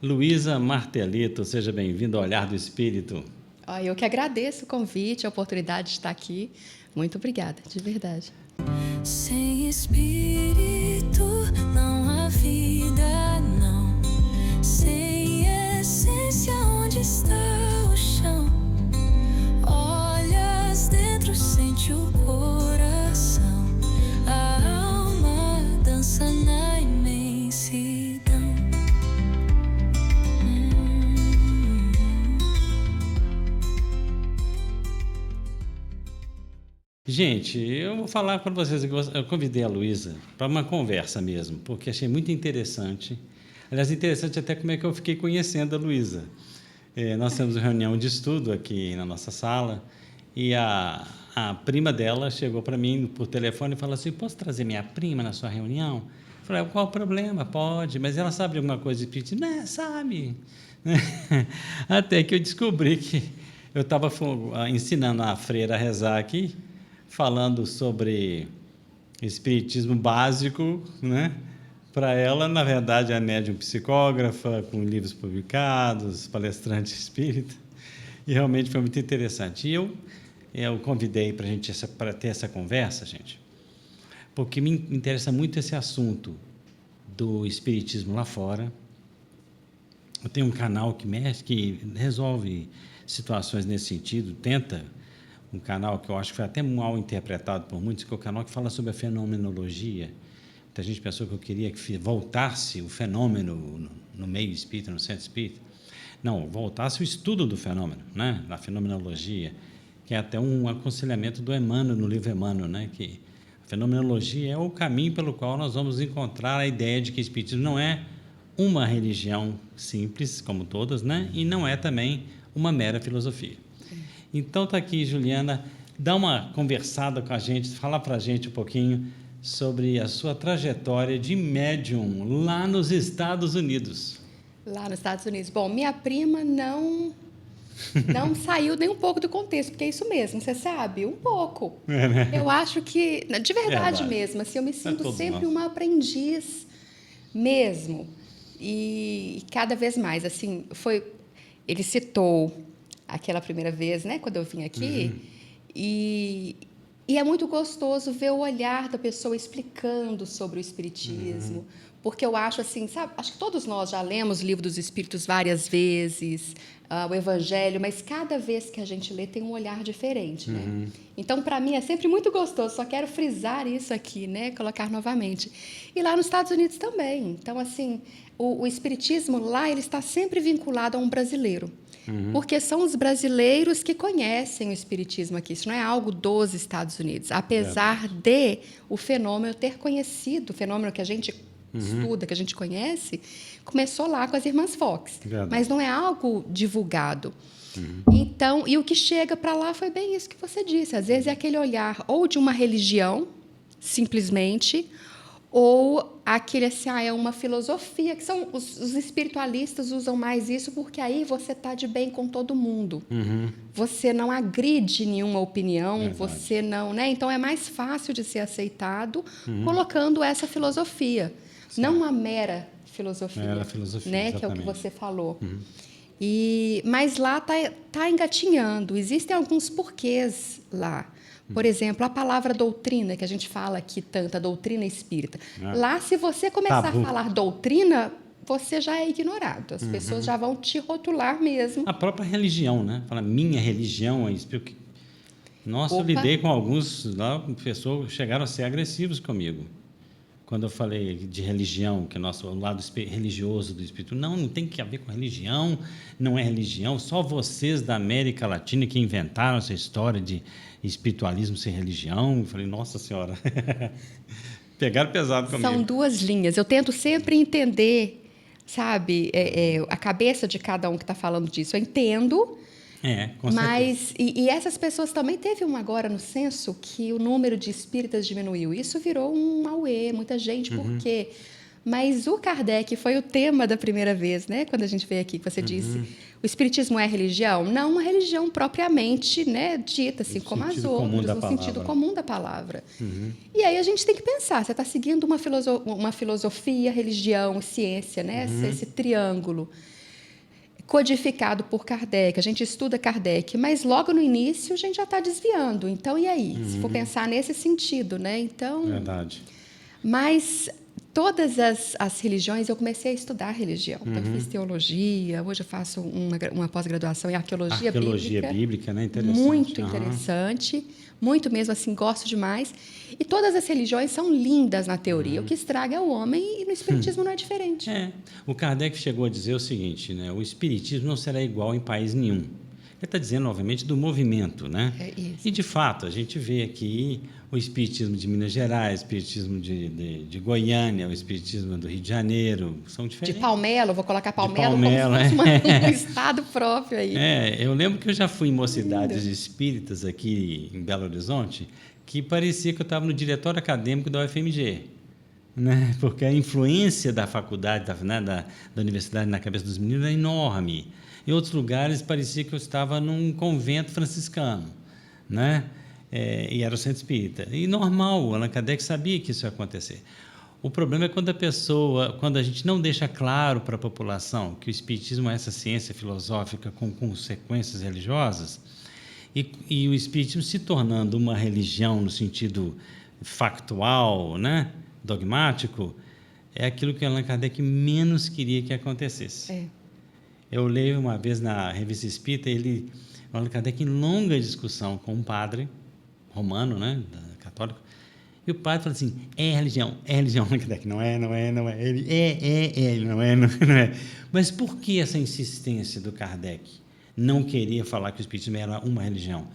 Luísa Martelito, seja bem-vinda ao Olhar do Espírito. Eu que agradeço o convite, a oportunidade de estar aqui. Muito obrigada, de verdade. Sem espírito não há vida, não. Sem essência, onde está o chão? Olhas dentro, sente o coração. A alma dança na imensidão. Gente, eu vou falar para vocês que eu convidei a Luísa para uma conversa mesmo, porque achei muito interessante. Aliás, interessante até como é que eu fiquei conhecendo a Luísa. Nós temos uma reunião de estudo aqui na nossa sala e a prima dela chegou para mim por telefone e falou assim: posso trazer minha prima na sua reunião? Eu falei: qual o problema? Pode, mas ela sabe alguma coisa de espírito? Não, sabe. Até que eu descobri que eu estava ensinando a freira a rezar aqui, falando sobre espiritismo básico, né? Para ela, na verdade, é médium psicógrafa, com livros publicados, palestrante espírita, e realmente foi muito interessante. E eu convidei para ter essa conversa, gente, porque me interessa muito esse assunto do espiritismo lá fora. Eu tenho um canal que resolve situações nesse sentido, um canal que eu acho que foi até mal interpretado por muitos, que é o canal que fala sobre a fenomenologia. Muita gente pensou que eu queria que voltasse o fenômeno no meio espírita, no centro espírita. Não, voltasse o estudo do fenômeno, né? Na fenomenologia, que é até um aconselhamento do Emmanuel, no livro Emmanuel, né? Que a fenomenologia é o caminho pelo qual nós vamos encontrar a ideia de que o espiritismo não é uma religião simples, como todas, né? E não é também uma mera filosofia. Então está aqui, Juliana, dá uma conversada com a gente, fala para a gente um pouquinho sobre a sua trajetória de médium lá nos Estados Unidos. Lá nos Estados Unidos. Bom, minha prima não saiu nem um pouco do contexto, porque é isso mesmo, você sabe, um pouco. Né? Eu acho que, de verdade mesmo, assim, eu me sinto sempre uma aprendiz mesmo. E cada vez mais, assim, ele citou aquela primeira vez, né, quando eu vim aqui, e é muito gostoso ver o olhar da pessoa explicando sobre o espiritismo, porque eu acho assim, sabe, acho que todos nós já lemos o Livro dos Espíritos várias vezes, o Evangelho, mas cada vez que a gente lê tem um olhar diferente, né? Então, para mim, é sempre muito gostoso, só quero frisar isso aqui, né, colocar novamente. E lá nos Estados Unidos também. Então, assim, o espiritismo lá, ele está sempre vinculado a um brasileiro. Porque são os brasileiros que conhecem o espiritismo aqui. Isso não é algo dos Estados Unidos. Apesar de o fenômeno ter conhecido, o fenômeno que a gente estuda, que a gente conhece, começou lá com as Irmãs Fox. Mas não é algo divulgado. Então, e o que chega para lá foi bem isso que você disse. Às vezes é aquele olhar ou de uma religião, simplesmente, ou aquele assim, é uma filosofia, que são os espiritualistas usam mais isso, porque aí você está de bem com todo mundo. Você não agride nenhuma opinião, você não, né? Então é mais fácil de ser aceitado colocando essa filosofia, não uma mera filosofia, né? Que é o que você falou. Mas lá tá engatinhando, existem alguns porquês lá. Por exemplo, a palavra doutrina, que a gente fala aqui tanto, a doutrina espírita. Lá, se você começar a falar doutrina, você já é ignorado. As pessoas já vão te rotular mesmo. A própria religião, né? Fala, minha religião é espírita. Nossa, eu lidei com alguns lá, pessoas chegaram a ser agressivos comigo. Quando eu falei de religião, que é o lado religioso do espírito, não tem que ver com religião, não é religião, só vocês da América Latina que inventaram essa história de espiritualismo sem religião. Eu falei, nossa senhora, pegaram pesado comigo. São duas linhas, eu tento sempre entender, sabe, a cabeça de cada um que está falando disso, eu entendo. Com certeza. E essas pessoas também teve agora no censo que o número de espíritas diminuiu. Isso virou um auê, muita gente, por quê? Mas o Kardec foi o tema da primeira vez, né? Quando a gente veio aqui, que você disse, o espiritismo é religião? Não uma religião propriamente, né, dita, assim, como as outras, no sentido comum da palavra. E aí a gente tem que pensar, você está seguindo uma filosofia, religião, ciência, né? Esse triângulo codificado por Kardec. A gente estuda Kardec, mas logo no início a gente já está desviando. Então, e aí? Se for pensar nesse sentido, né? Então, verdade. Mas todas as religiões, eu comecei a estudar religião. Então, eu fiz teologia, hoje eu faço uma pós-graduação em arqueologia bíblica. Arqueologia bíblica, né? Interessante. Muito interessante, muito mesmo, assim, gosto demais. E todas as religiões são lindas na teoria. O que estraga é o homem, e no espiritismo não é diferente. O Kardec chegou a dizer o seguinte, né? O espiritismo não será igual em país nenhum. Ele está dizendo, obviamente, do movimento, né? É isso. E, de fato, a gente vê aqui o espiritismo de Minas Gerais, o espiritismo de Goiânia, o espiritismo do Rio de Janeiro, são diferentes. De Palmelo, vou colocar Palmelo, Palmelo, como se fosse um estado próprio aí. Eu lembro que eu já fui em mocidades espíritas aqui em Belo Horizonte, que parecia que eu estava no diretório acadêmico da UFMG, né? Porque a influência da faculdade, da universidade na cabeça dos meninos é enorme. Em outros lugares, parecia que eu estava num convento franciscano, né? E era o centro espírita. E normal, o Allan Kardec sabia que isso ia acontecer. O problema é quando a gente não deixa claro para a população que o espiritismo é essa ciência filosófica com consequências religiosas, e o espiritismo se tornando uma religião no sentido factual, né? Dogmático, é aquilo que o Allan Kardec menos queria que acontecesse. Eu leio uma vez na Revista Espírita, o Allan Kardec, em longa discussão com um padre romano, né, católico, e o padre falou assim, é religião. Allan Kardec, não é. Ele, não é. Mas por que essa insistência do Kardec? Não queria falar que o espiritismo era uma religião.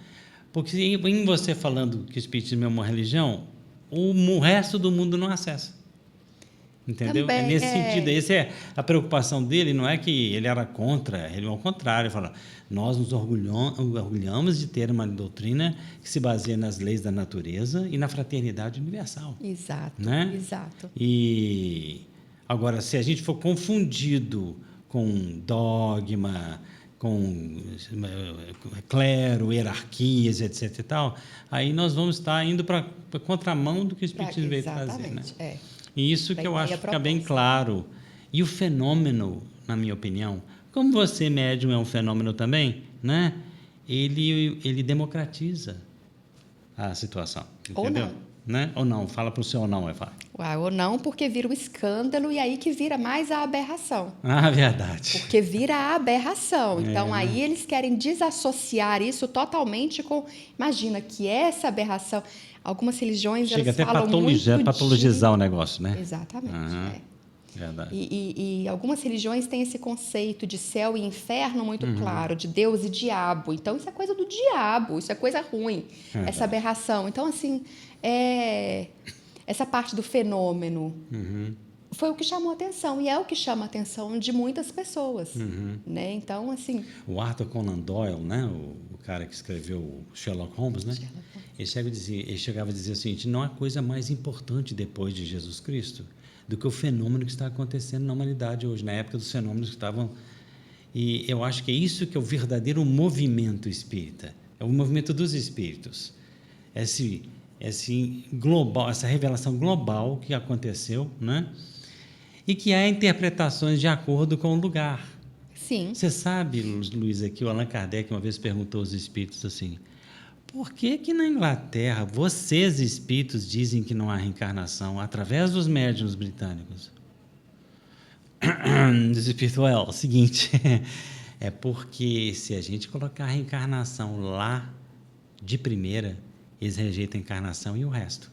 Porque em você falando que o espiritismo é uma religião, o resto do mundo não acessa. Entendeu? Também, nesse sentido, essa é a preocupação dele, não é que ele era contra, ele ao contrário, ele fala, nós nos orgulhamos de ter uma doutrina que se baseia nas leis da natureza e na fraternidade universal. Exato, né? exato. E agora, se a gente for confundido com dogma, com clero, hierarquias, etc. e tal, aí nós vamos estar indo para a contramão do que o Espiritismo veio trazer. Né? E isso que eu acho que fica bem claro. E o fenômeno, na minha opinião, como você, médium, é um fenômeno também, né? Ele democratiza a situação. Entendeu? Ou não. Né? Ou não, fala para o seu ou não, ou não, porque vira o escândalo e aí que vira mais a aberração. Ah, verdade. Porque vira a aberração. Então, aí eles querem desassociar isso totalmente com... Imagina que essa aberração... Algumas religiões, chega elas até falam muito patologizar o negócio, né? Exatamente, Verdade. E algumas religiões têm esse conceito de céu e inferno muito claro, de Deus e diabo. Então, isso é coisa do diabo, isso é coisa ruim, essa aberração. Então, assim, essa parte do fenômeno foi o que chamou a atenção, e é o que chama a atenção de muitas pessoas. Né? Então, assim... O Arthur Conan Doyle, né? o cara que escreveu o Sherlock Holmes, né? Ele chegava a dizer o seguinte, não há coisa mais importante depois de Jesus Cristo do que o fenômeno que está acontecendo na humanidade hoje, na época dos fenômenos que estavam... E eu acho que é isso que é o verdadeiro movimento espírita, é o movimento dos espíritos. Essa revelação global que aconteceu, né? E que há interpretações de acordo com o lugar. Sim. Você sabe, Luísa, que o Allan Kardec uma vez perguntou aos espíritos assim, por que na Inglaterra vocês, espíritos, dizem que não há reencarnação através dos médiuns britânicos? Os espíritos, o seguinte, é porque se a gente colocar a reencarnação lá de primeira, eles rejeitam a encarnação e o resto.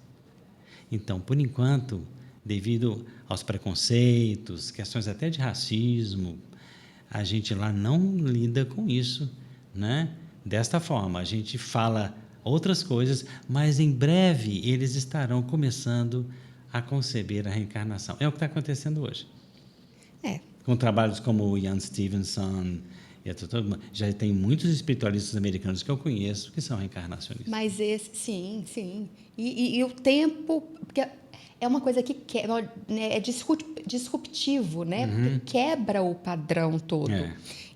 Então, por enquanto, devido aos preconceitos, questões até de racismo, a gente lá não lida com isso, né? Desta forma, a gente fala outras coisas, mas em breve eles estarão começando a conceber a reencarnação. É o que está acontecendo hoje. Com trabalhos como o Ian Stevenson Já tem muitos espiritualistas americanos que eu conheço que são reencarnacionistas. Mas sim, sim. E o tempo, porque é uma coisa que é disruptivo, né? Porque quebra o padrão todo.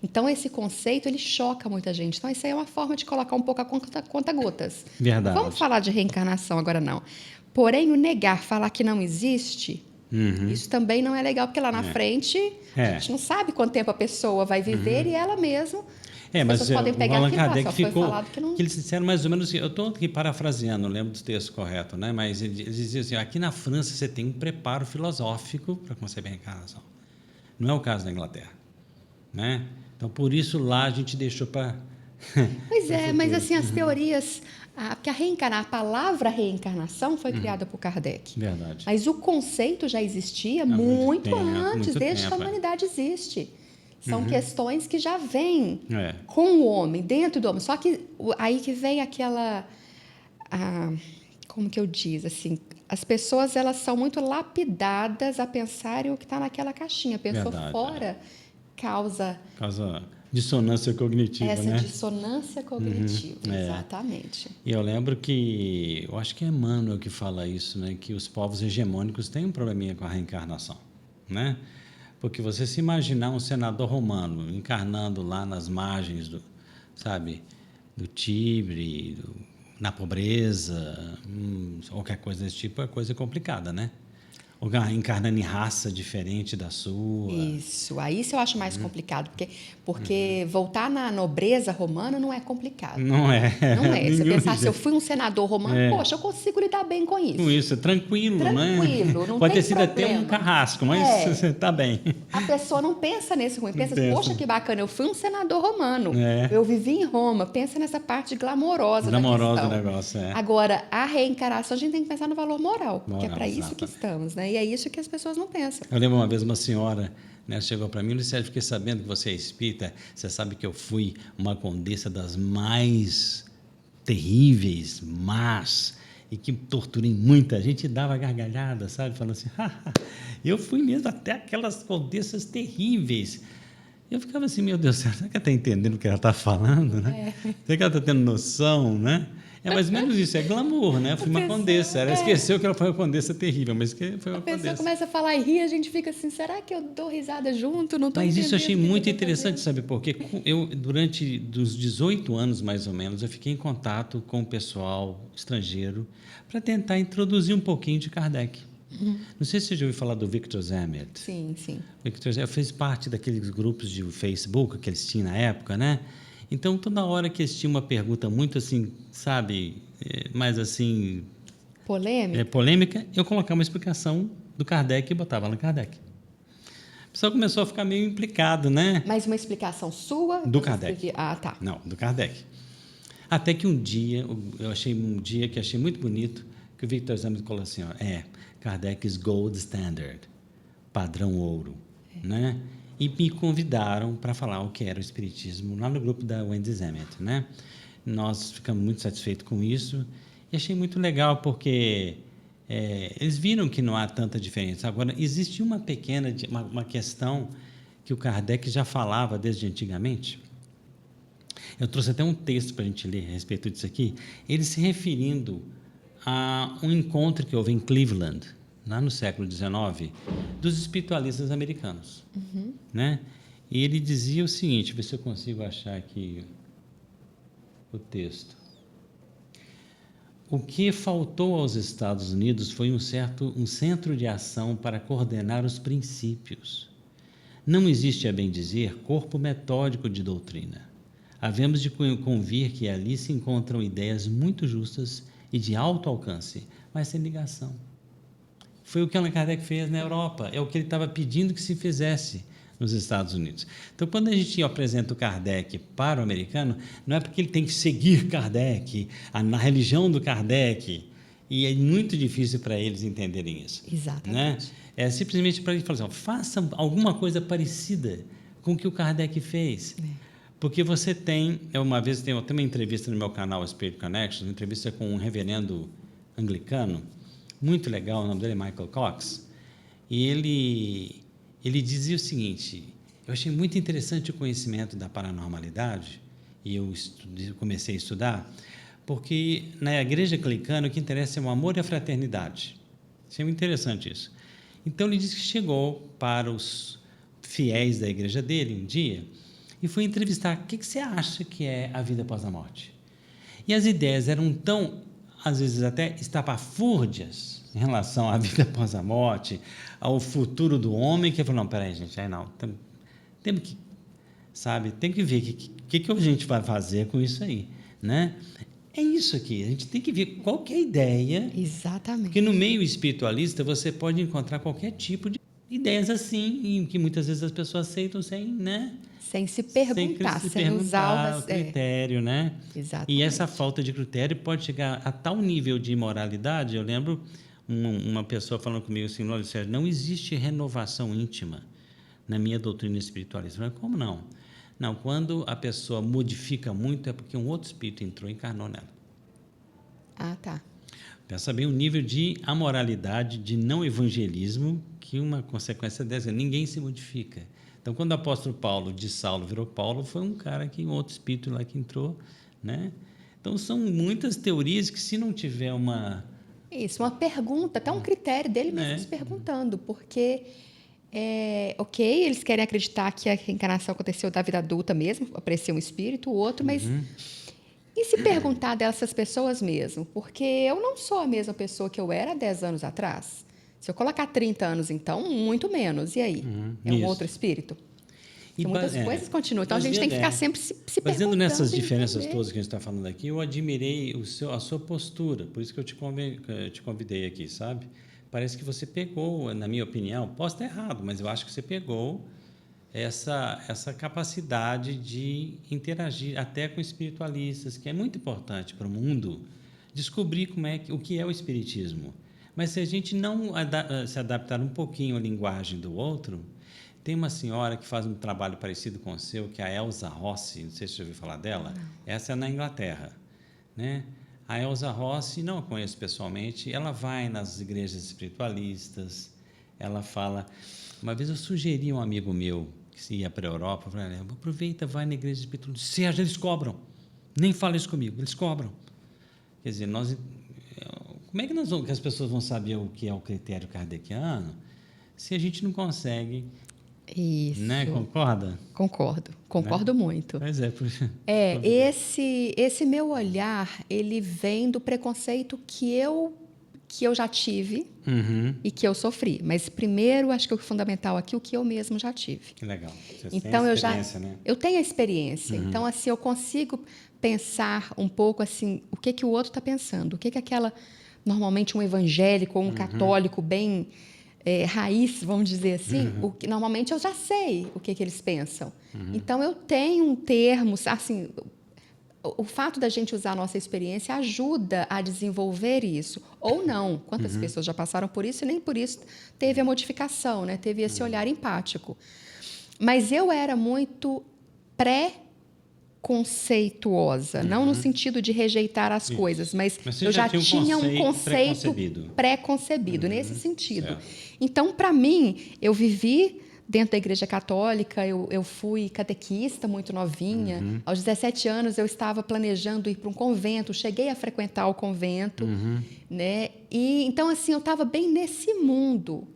Então, esse conceito, ele choca muita gente. Então, isso aí é uma forma de colocar um pouco a conta-gotas. Verdade. Vamos falar de reencarnação agora, não. Porém, o negar, falar que não existe, isso também não é legal, porque lá na frente, a gente não sabe quanto tempo a pessoa vai viver e ela mesma... Mas podem pegar o Allan aquilo, Kardec ficou... não... que eles disseram mais ou menos... Eu estou aqui parafraseando, não lembro do texto correto, né? Mas eles diziam assim, aqui na França você tem um preparo filosófico para conceber a reencarnação. Não é o caso da Inglaterra, né? Então, por isso, lá a gente deixou para... Pois é, mas assim, as teorias... Porque a palavra reencarnação foi criada por Kardec. Verdade. Mas o conceito já existia muito antes, desde que a humanidade existe. São questões que já vêm com o homem, dentro do homem. Só que aí que vem aquela... como que eu diz? Assim, as pessoas elas são muito lapidadas a pensarem o que está naquela caixinha. A pessoa fora causa dissonância cognitiva, essa né? Dissonância cognitiva, exatamente. E eu lembro que... Eu acho que é Emmanuel que fala isso, né? Que os povos hegemônicos têm um probleminha com a reencarnação, né? Porque você se imaginar um senador romano encarnando lá nas margens do Tibre, na pobreza, qualquer coisa desse tipo, é coisa complicada, né? Ou encarnando em raça diferente da sua. Isso, aí isso eu acho mais complicado, porque voltar na nobreza romana não é complicado. Não é. Não é. Você pensar, se eu fui um senador romano, poxa, eu consigo lidar bem com isso. Com isso, tranquilo, né? Não Pode tem ter sido problema. até um carrasco, mas você está bem. A pessoa não pensa nesse ruim, pensa assim, poxa, que bacana, eu fui um senador romano, É. eu vivi em Roma, pensa nessa parte glamourosa da questão. Do negócio, é. Agora, a reencarnação, a gente tem que pensar no valor moral, porque é para isso exatamente. que estamos, né? E é isso que as pessoas não pensam. Eu lembro uma vez uma senhora, né, chegou para mim e disse, fiquei sabendo que você é espírita, você sabe que eu fui uma condessa das mais terríveis, más, e que torturei muita gente, e dava gargalhada, sabe? Falando assim, eu fui mesmo até aquelas condessas terríveis. Eu ficava assim, meu Deus, será que ela está entendendo o que ela está falando, né? Será que ela está tendo noção, né? É mais ou menos isso, é glamour, né? Eu fui uma condessa. Ela esqueceu que ela foi uma condessa terrível, mas que foi uma A pessoa condessa. começa a falar e rir, a gente fica assim, será que eu dou risada junto? Não tô Mas isso eu achei entendendo o que muito eu tô interessante, fazendo. sabe? Porque eu, durante dos 18 anos, mais ou menos, eu fiquei em contato com o pessoal estrangeiro para tentar introduzir um pouquinho de Kardec. Não sei se você já ouviu falar do Victor Zemmert. Sim, sim. Victor Zemmert fez parte daqueles grupos de Facebook que eles tinham na época, né? Então, toda hora que eles tinham uma pergunta muito assim, sabe, mais assim... polêmica, eu colocava uma explicação do Kardec e botava lá no Kardec. O pessoal começou a ficar meio implicado, né? Mas uma explicação sua? Do Kardec. Tá. Não, do Kardec. Até que um dia, eu achei muito bonito, que o Victor Zemmert falou assim, Kardec's Gold Standard, padrão ouro, né? E me convidaram para falar o que era o espiritismo lá no grupo da Wendy Zemmert, né? Nós ficamos muito satisfeitos com isso e achei muito legal porque eles viram que não há tanta diferença. Agora, existe uma pequena uma questão que o Kardec já falava desde antigamente. Eu trouxe até um texto para a gente ler a respeito disso aqui. Ele se referindo a um encontro que houve em Cleveland, lá no século XIX, dos espiritualistas americanos. Né? E ele dizia o seguinte, deixa eu ver se eu consigo achar aqui o texto. O que faltou aos Estados Unidos foi um centro de ação para coordenar os princípios. Não existe, a bem dizer, corpo metódico de doutrina. Havemos de convir que ali se encontram ideias muito justas e de alto alcance, mas sem ligação. Foi o que Allan Kardec fez na Europa, é o que ele estava pedindo que se fizesse nos Estados Unidos. Então, quando a gente apresenta o Kardec para o americano, não é porque ele tem que seguir Kardec, na religião do Kardec, e é muito difícil para eles entenderem isso. Exatamente. Né? É simplesmente para ele falar assim, faça alguma coisa parecida com o que o Kardec fez. Porque você tem, uma vez tem uma entrevista no meu canal Spirit Connections, uma entrevista com um reverendo anglicano, muito legal, o nome dele é Michael Cox, e ele dizia o seguinte, eu achei muito interessante o conhecimento da paranormalidade, e eu comecei a estudar, porque na igreja anglicana o que interessa é o amor e a fraternidade. Achei muito interessante isso. Então, ele disse que chegou para os fiéis da igreja dele um dia e foi entrevistar: o que você acha que é a vida após a morte? E as ideias eram tão, às vezes até estapafúrdias em relação à vida após a morte, ao futuro do homem, que ele falou: não, peraí, gente, aí não, temos que, sabe, tem que ver o que a gente vai fazer com isso aí, né? É isso aqui, a gente tem que ver qual que é a ideia. Exatamente. Porque no meio espiritualista você pode encontrar qualquer tipo de ideias assim, que muitas vezes as pessoas aceitam sem, né? Sem se perguntar, sem usar o critério, né? Exatamente. E essa falta de critério pode chegar a tal nível de imoralidade. Eu lembro uma pessoa falando comigo assim: olha, Sérgio, não existe renovação íntima na minha doutrina espiritualista. Eu falei: como não? Não, quando a pessoa modifica muito é porque um outro espírito entrou e encarnou nela. Ah, tá. Pensa bem o nível de amoralidade, de não evangelismo, que uma consequência dessa, ninguém se modifica. Então, quando o apóstolo Paulo, de Saulo, virou Paulo, foi um cara que, um outro espírito lá que entrou, né? Então, são muitas teorias que, se não tiver uma... Isso, uma pergunta, até um critério dele mesmo se perguntando, porque... ok, eles querem acreditar que a reencarnação aconteceu da vida adulta mesmo, apareceu um espírito, o outro, mas e se perguntar dessas pessoas mesmo? Porque eu não sou a mesma pessoa que eu era há 10 anos atrás. Se eu colocar 30 anos, então, muito menos. E aí? É um outro espírito? Então, muitas coisas continuam. Então, a gente tem que ficar sempre se perguntando. Baseando nessas diferenças todas que a gente está falando aqui, eu admirei a sua postura, por isso que eu te convidei aqui, sabe? Parece que você pegou, na minha opinião, posso estar errado, mas eu acho que você pegou essa capacidade de interagir até com espiritualistas, que é muito importante para o mundo descobrir o que é o espiritismo. Mas se a gente não se adaptar um pouquinho à linguagem do outro, tem uma senhora que faz um trabalho parecido com o seu, que é a Elsa Rossi, não sei se você já ouviu falar dela. Não. Essa é na Inglaterra, né? A Elsa Rossi, não a conheço pessoalmente, ela vai nas igrejas espiritualistas, ela fala... Uma vez eu sugeri a um amigo meu que ia para a Europa, eu falei: aproveita, vai na igreja espiritualista. Sérgio, eles cobram. Nem fala isso comigo, eles cobram. Quer dizer, como é que as pessoas vão saber o que é o critério kardeciano se a gente não consegue... Isso. Né? Concorda? Concordo muito. Mas esse meu olhar, ele vem do preconceito que eu já tive e que eu sofri. Mas primeiro, acho que o fundamental aqui é o que eu mesmo já tive. Que legal. Você então tem a experiência, né? Eu tenho a experiência. Então, assim, eu consigo pensar um pouco assim, o que o outro está pensando, o que aquela, normalmente um evangélico ou um católico bem raiz, vamos dizer assim, normalmente eu já sei o que eles pensam. Então, eu tenho termos, assim, o fato da gente usar a nossa experiência ajuda a desenvolver isso. Ou não. Quantas pessoas já passaram por isso e nem por isso teve a modificação, né? Teve esse olhar empático. Mas eu era muito conceituosa, não no sentido de rejeitar as coisas, mas eu já tinha um conceito pré-concebido nesse sentido. Certo. Então, para mim, eu vivi dentro da Igreja Católica, eu fui catequista muito novinha. Aos 17 anos, eu estava planejando ir para um convento, cheguei a frequentar o convento. Né? E, então, assim, eu estava bem nesse mundo.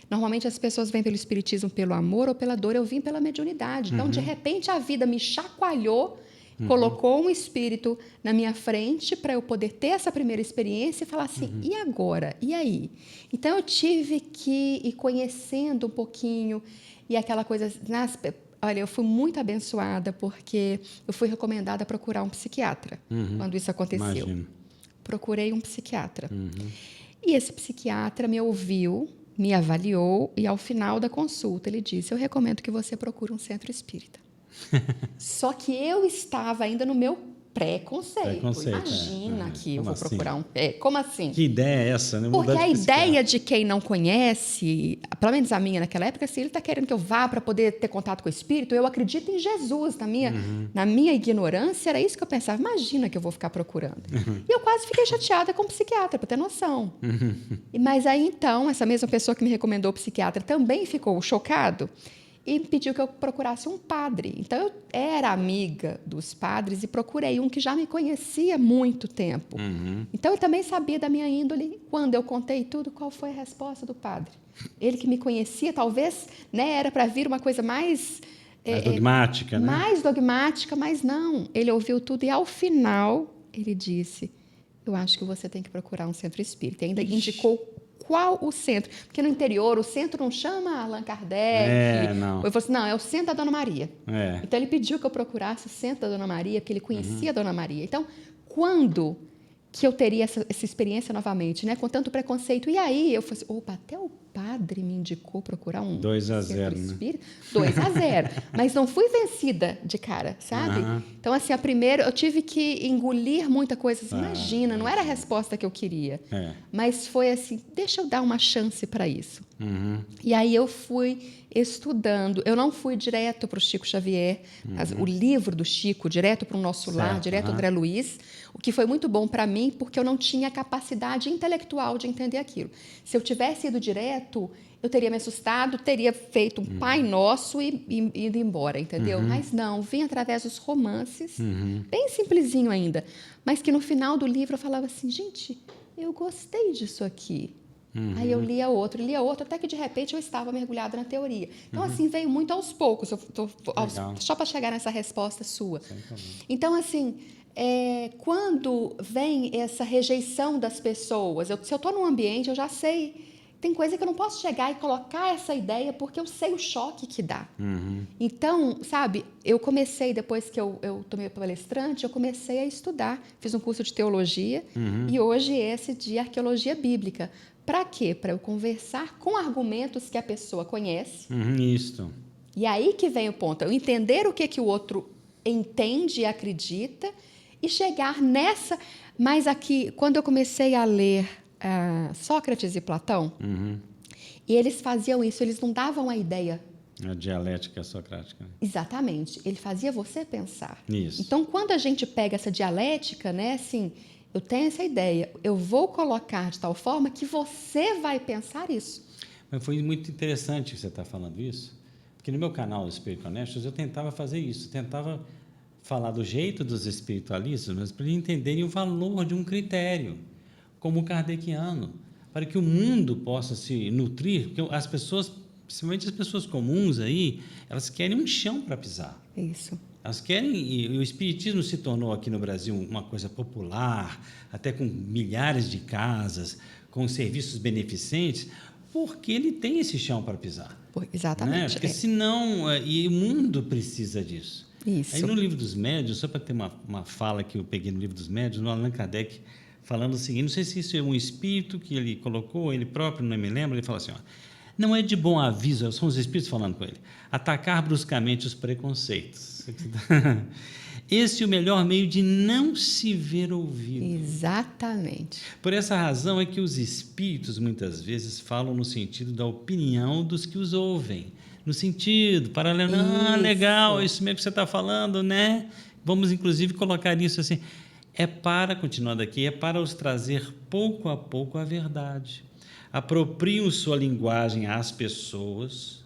Normalmente, as pessoas vêm pelo espiritismo pelo amor ou pela dor, eu vim pela mediunidade. Então, de repente, a vida me chacoalhou, colocou um espírito na minha frente para eu poder ter essa primeira experiência e falar assim, e agora? E aí? Então, eu tive que ir conhecendo um pouquinho e aquela coisa... Olha, eu fui muito abençoada porque eu fui recomendada a procurar um psiquiatra quando isso aconteceu. Imagino. Procurei um psiquiatra. E esse psiquiatra me ouviu, me avaliou e, ao final da consulta, ele disse: eu recomendo que você procure um centro espírita. Só que eu estava ainda no meu pré-conceito. Imagina que eu vou procurar um... como assim? Que ideia é essa? Né? Porque a ideia de quem não conhece, pelo menos a minha naquela época, assim, ele está querendo que eu vá para poder ter contato com o espírito. Eu acredito em Jesus. Na minha ignorância, era isso que eu pensava. Imagina que eu vou ficar procurando. E eu quase fiquei chateada com o psiquiatra, para ter noção. Mas aí, então, essa mesma pessoa que me recomendou o psiquiatra também ficou chocado e pediu que eu procurasse um padre. Então, eu era amiga dos padres e procurei um que já me conhecia há muito tempo. Então, eu também sabia da minha índole. Quando eu contei tudo, qual foi a resposta do padre? Ele que me conhecia, talvez, né, era para vir uma coisa mais dogmática, né? Mais dogmática, mas não. Ele ouviu tudo e, ao final, ele disse: eu acho que você tem que procurar um centro espírita. E ainda indicou qual o centro. Porque no interior, o centro não chama Allan Kardec. Não. Eu falei assim, não, é o centro da Dona Maria. Então, ele pediu que eu procurasse o centro da Dona Maria, porque ele conhecia a Dona Maria. Então, quando que eu teria essa experiência novamente, né? Com tanto preconceito. E aí, eu falei assim, opa, até o padre me indicou procurar um 2-0, espírita. 2-0. Mas não fui vencida de cara, sabe? Então, assim, a primeira, eu tive que engolir muita coisa. Imagina, não era a resposta que eu queria. Mas foi assim, deixa eu dar uma chance para isso. E aí eu fui estudando. Eu não fui direto para o Chico Xavier, o livro do Chico, direto para o Nosso Lar, direto ao André Luiz, o que foi muito bom para mim, porque eu não tinha capacidade intelectual de entender aquilo. Se eu tivesse ido direto, eu teria me assustado, teria feito um Pai Nosso e ido embora, entendeu? Mas não, vim através dos romances, bem simplesinho ainda, mas que no final do livro eu falava assim, gente, eu gostei disso aqui. Aí eu lia outro, até que de repente eu estava mergulhada na teoria. Então, assim, veio muito aos poucos, só para chegar nessa resposta sua. Então, assim, quando vem essa rejeição das pessoas, se eu estou num ambiente, eu já sei, tem coisa que eu não posso chegar e colocar essa ideia porque eu sei o choque que dá. Então, sabe, eu comecei, depois que eu tomei palestrante, eu comecei a estudar, fiz um curso de teologia e hoje esse de arqueologia bíblica. Para quê? Para eu conversar com argumentos que a pessoa conhece. Isso. E aí que vem o ponto. Eu entender o que o outro entende e acredita e chegar nessa... Mas aqui, quando eu comecei a ler Sócrates e Platão, e eles faziam isso, eles não davam a ideia. A dialética socrática. Exatamente. Ele fazia você pensar. Isso. Então, quando a gente pega essa dialética, né, assim... Eu tenho essa ideia, eu vou colocar de tal forma que você vai pensar isso. Mas foi muito interessante que você está falando isso, porque no meu canal Espírito Honestos eu tentava fazer isso, tentava falar do jeito dos espiritualistas, mas para eles entenderem o valor de um critério, como o kardeciano, para que o mundo possa se nutrir, porque as pessoas, principalmente as pessoas comuns aí, elas querem um chão para pisar. Isso. Elas querem, e o espiritismo se tornou aqui no Brasil uma coisa popular, até com milhares de casas, com serviços beneficentes, porque ele tem esse chão para pisar. Exatamente. Né? Porque senão, e o mundo precisa disso. Isso. Aí no Livro dos Médiuns, só para ter uma fala que eu peguei no Livro dos Médiuns, no Allan Kardec, falando o seguinte, não sei se isso é um espírito que ele colocou, ele próprio, não me lembro, ele fala assim, não é de bom aviso, são os espíritos falando com ele, atacar bruscamente os preconceitos. Esse é o melhor meio de não se ver ouvido. Exatamente. Por essa razão é que os espíritos, muitas vezes, falam no sentido da opinião dos que os ouvem. No sentido, paralelo, legal, isso mesmo que você está falando, né? Vamos, inclusive, colocar isso assim. Continuando aqui, é para os trazer pouco a pouco a verdade. Apropriam sua linguagem às pessoas,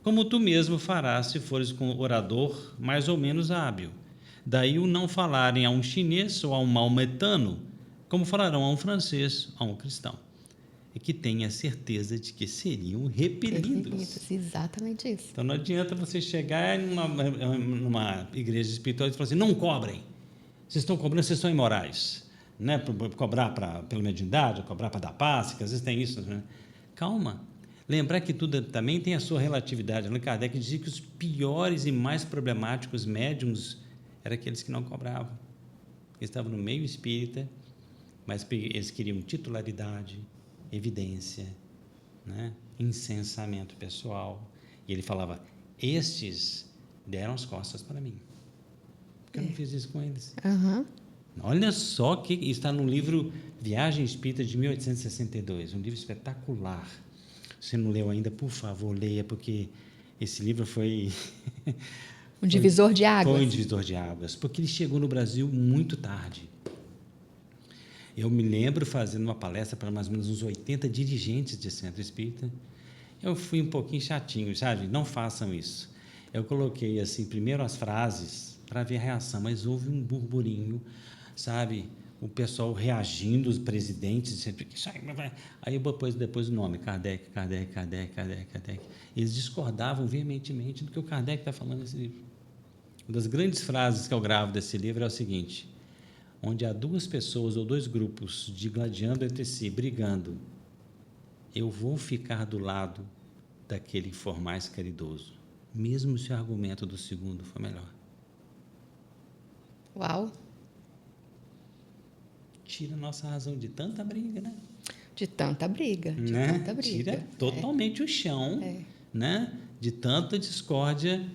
como tu mesmo farás se fores com um orador mais ou menos hábil. Daí o não falarem a um chinês ou a um maometano, como falarão a um francês, a um cristão. E que tenha certeza de que seriam repelidos. Exatamente isso. Então não adianta você chegar numa igreja espiritual e falar assim, não cobrem. Vocês estão cobrando, vocês são imorais. Né? Cobrar pela mediunidade, cobrar para dar passe, que às vezes tem isso. Né? Calma. Lembrar que tudo também tem a sua relatividade. Allan Kardec dizia que os piores e mais problemáticos médiums eram aqueles que não cobravam. Eles estavam no meio espírita, mas eles queriam titularidade, evidência, né? Incensamento pessoal. E ele falava, estes deram as costas para mim. Porque eu não fiz isso com eles. Olha só que está no livro Viagem Espírita de 1862, um livro espetacular. Se não leu ainda, por favor, leia, porque esse livro foi... Um divisor de águas. Foi um divisor de águas, porque ele chegou no Brasil muito tarde. Eu me lembro fazendo uma palestra para mais ou menos uns 80 dirigentes de centro espírita, eu fui um pouquinho chatinho, sabe? Não façam isso. Eu coloquei, assim, primeiro as frases para ver a reação, mas houve um burburinho, sabe? O pessoal reagindo, os presidentes, sempre que sai, aí depois o nome, Kardec. Eles discordavam veementemente do que o Kardec está falando nesse livro. Uma das grandes frases que eu gravo desse livro é o seguinte: onde há duas pessoas ou dois grupos digladiando entre si, brigando, eu vou ficar do lado daquele que for mais caridoso, mesmo se o argumento do segundo for melhor. Uau! Tira a nossa razão de tanta briga, né? De tanta briga, Tira totalmente o chão, né? De tanta discórdia,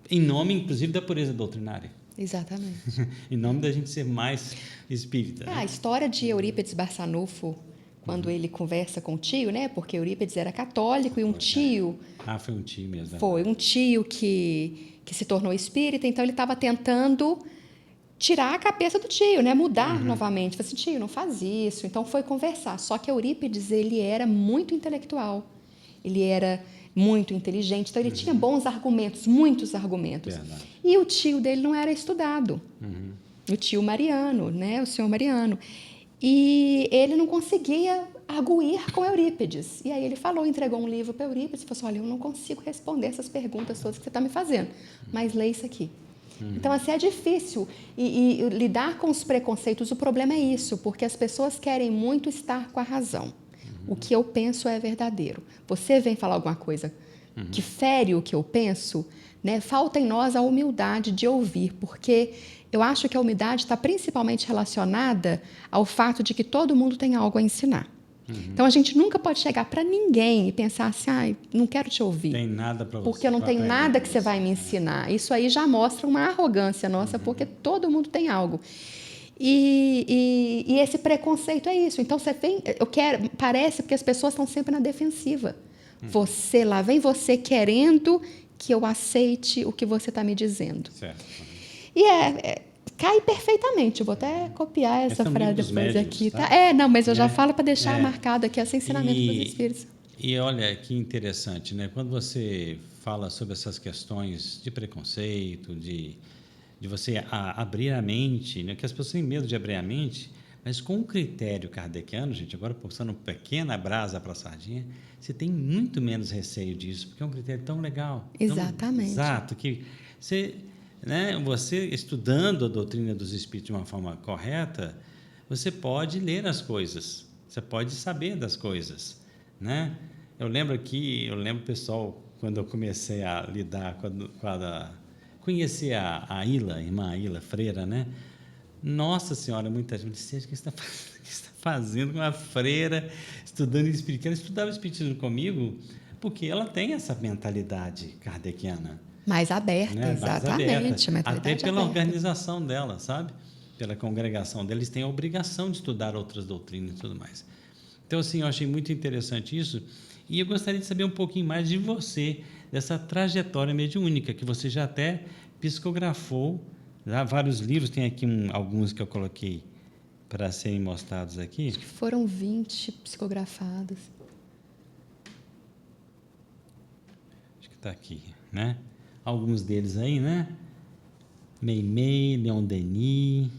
em nome, inclusive, da pureza doutrinária. Exatamente. Em nome da gente ser mais espírita. A história de Eurípides Barçanufo, quando ele conversa com o tio, né? Porque Eurípides era católico e um tio... foi um tio mesmo. Foi um tio que se tornou espírita, então ele estava tentando tirar a cabeça do tio, né? Mudar novamente. Falei assim, tio, não faz isso. Então foi conversar. Só que Eurípides, ele era muito intelectual. Ele era muito inteligente, então ele tinha bons argumentos, muitos argumentos. Verdade. E o tio dele não era estudado. O tio Mariano, né? O senhor Mariano. E ele não conseguia arguir com Eurípides. E aí ele entregou um livro para Eurípides e falou assim, olha, eu não consigo responder essas perguntas todas que você está me fazendo, mas lê isso aqui. Então, assim, é difícil. E lidar com os preconceitos, o problema é isso, porque as pessoas querem muito estar com a razão. O que eu penso é verdadeiro. Você vem falar alguma coisa que fere o que eu penso, né? Falta em nós a humildade de ouvir, porque eu acho que a humildade está principalmente relacionada ao fato de que todo mundo tem algo a ensinar. Então, a gente nunca pode chegar para ninguém e pensar assim, não quero te ouvir. Tem nada para você. Porque eu não tenho nada que você vai me ensinar. Isso aí já mostra uma arrogância nossa, porque todo mundo tem algo. E esse preconceito é isso. Então, parece porque as pessoas estão sempre na defensiva. Lá vem você querendo que eu aceite o que você está me dizendo. Certo. E cai perfeitamente. Eu vou até copiar essa frase depois médios, aqui. Tá? Não, mas eu já falo para deixar marcado aqui esse ensinamento dos espíritos. E olha que interessante, né? Quando você fala sobre essas questões de preconceito, de você abrir a mente, né? Que as pessoas têm medo de abrir a mente, mas com o critério kardeciano, gente, agora passando uma pequena brasa para a sardinha, você tem muito menos receio disso, porque é um critério tão legal. Exatamente. Exato, que você, né, você estudando a doutrina dos espíritos de uma forma correta, você pode ler as coisas, você pode saber das coisas, né? Eu lembro, pessoal, quando eu comecei a lidar conhecer a irmã Ila Freira, né? Nossa Senhora, muita gente disse, o que você está fazendo com uma freira estudando espiritismo? Ela estudava espiritismo comigo porque ela tem essa mentalidade kardeciana. Mais aberta, né? Exatamente. Até pela organização dela, sabe? Pela congregação dela, eles têm a obrigação de estudar outras doutrinas e tudo mais. Então, assim, eu achei muito interessante isso e eu gostaria de saber um pouquinho mais de você, dessa trajetória mediúnica, que você já até psicografou, já vários livros, tem aqui alguns que eu coloquei para serem mostrados aqui. Acho que foram 20 psicografados. Acho que está aqui, né? Alguns deles aí, né? Meimei, Leon Denis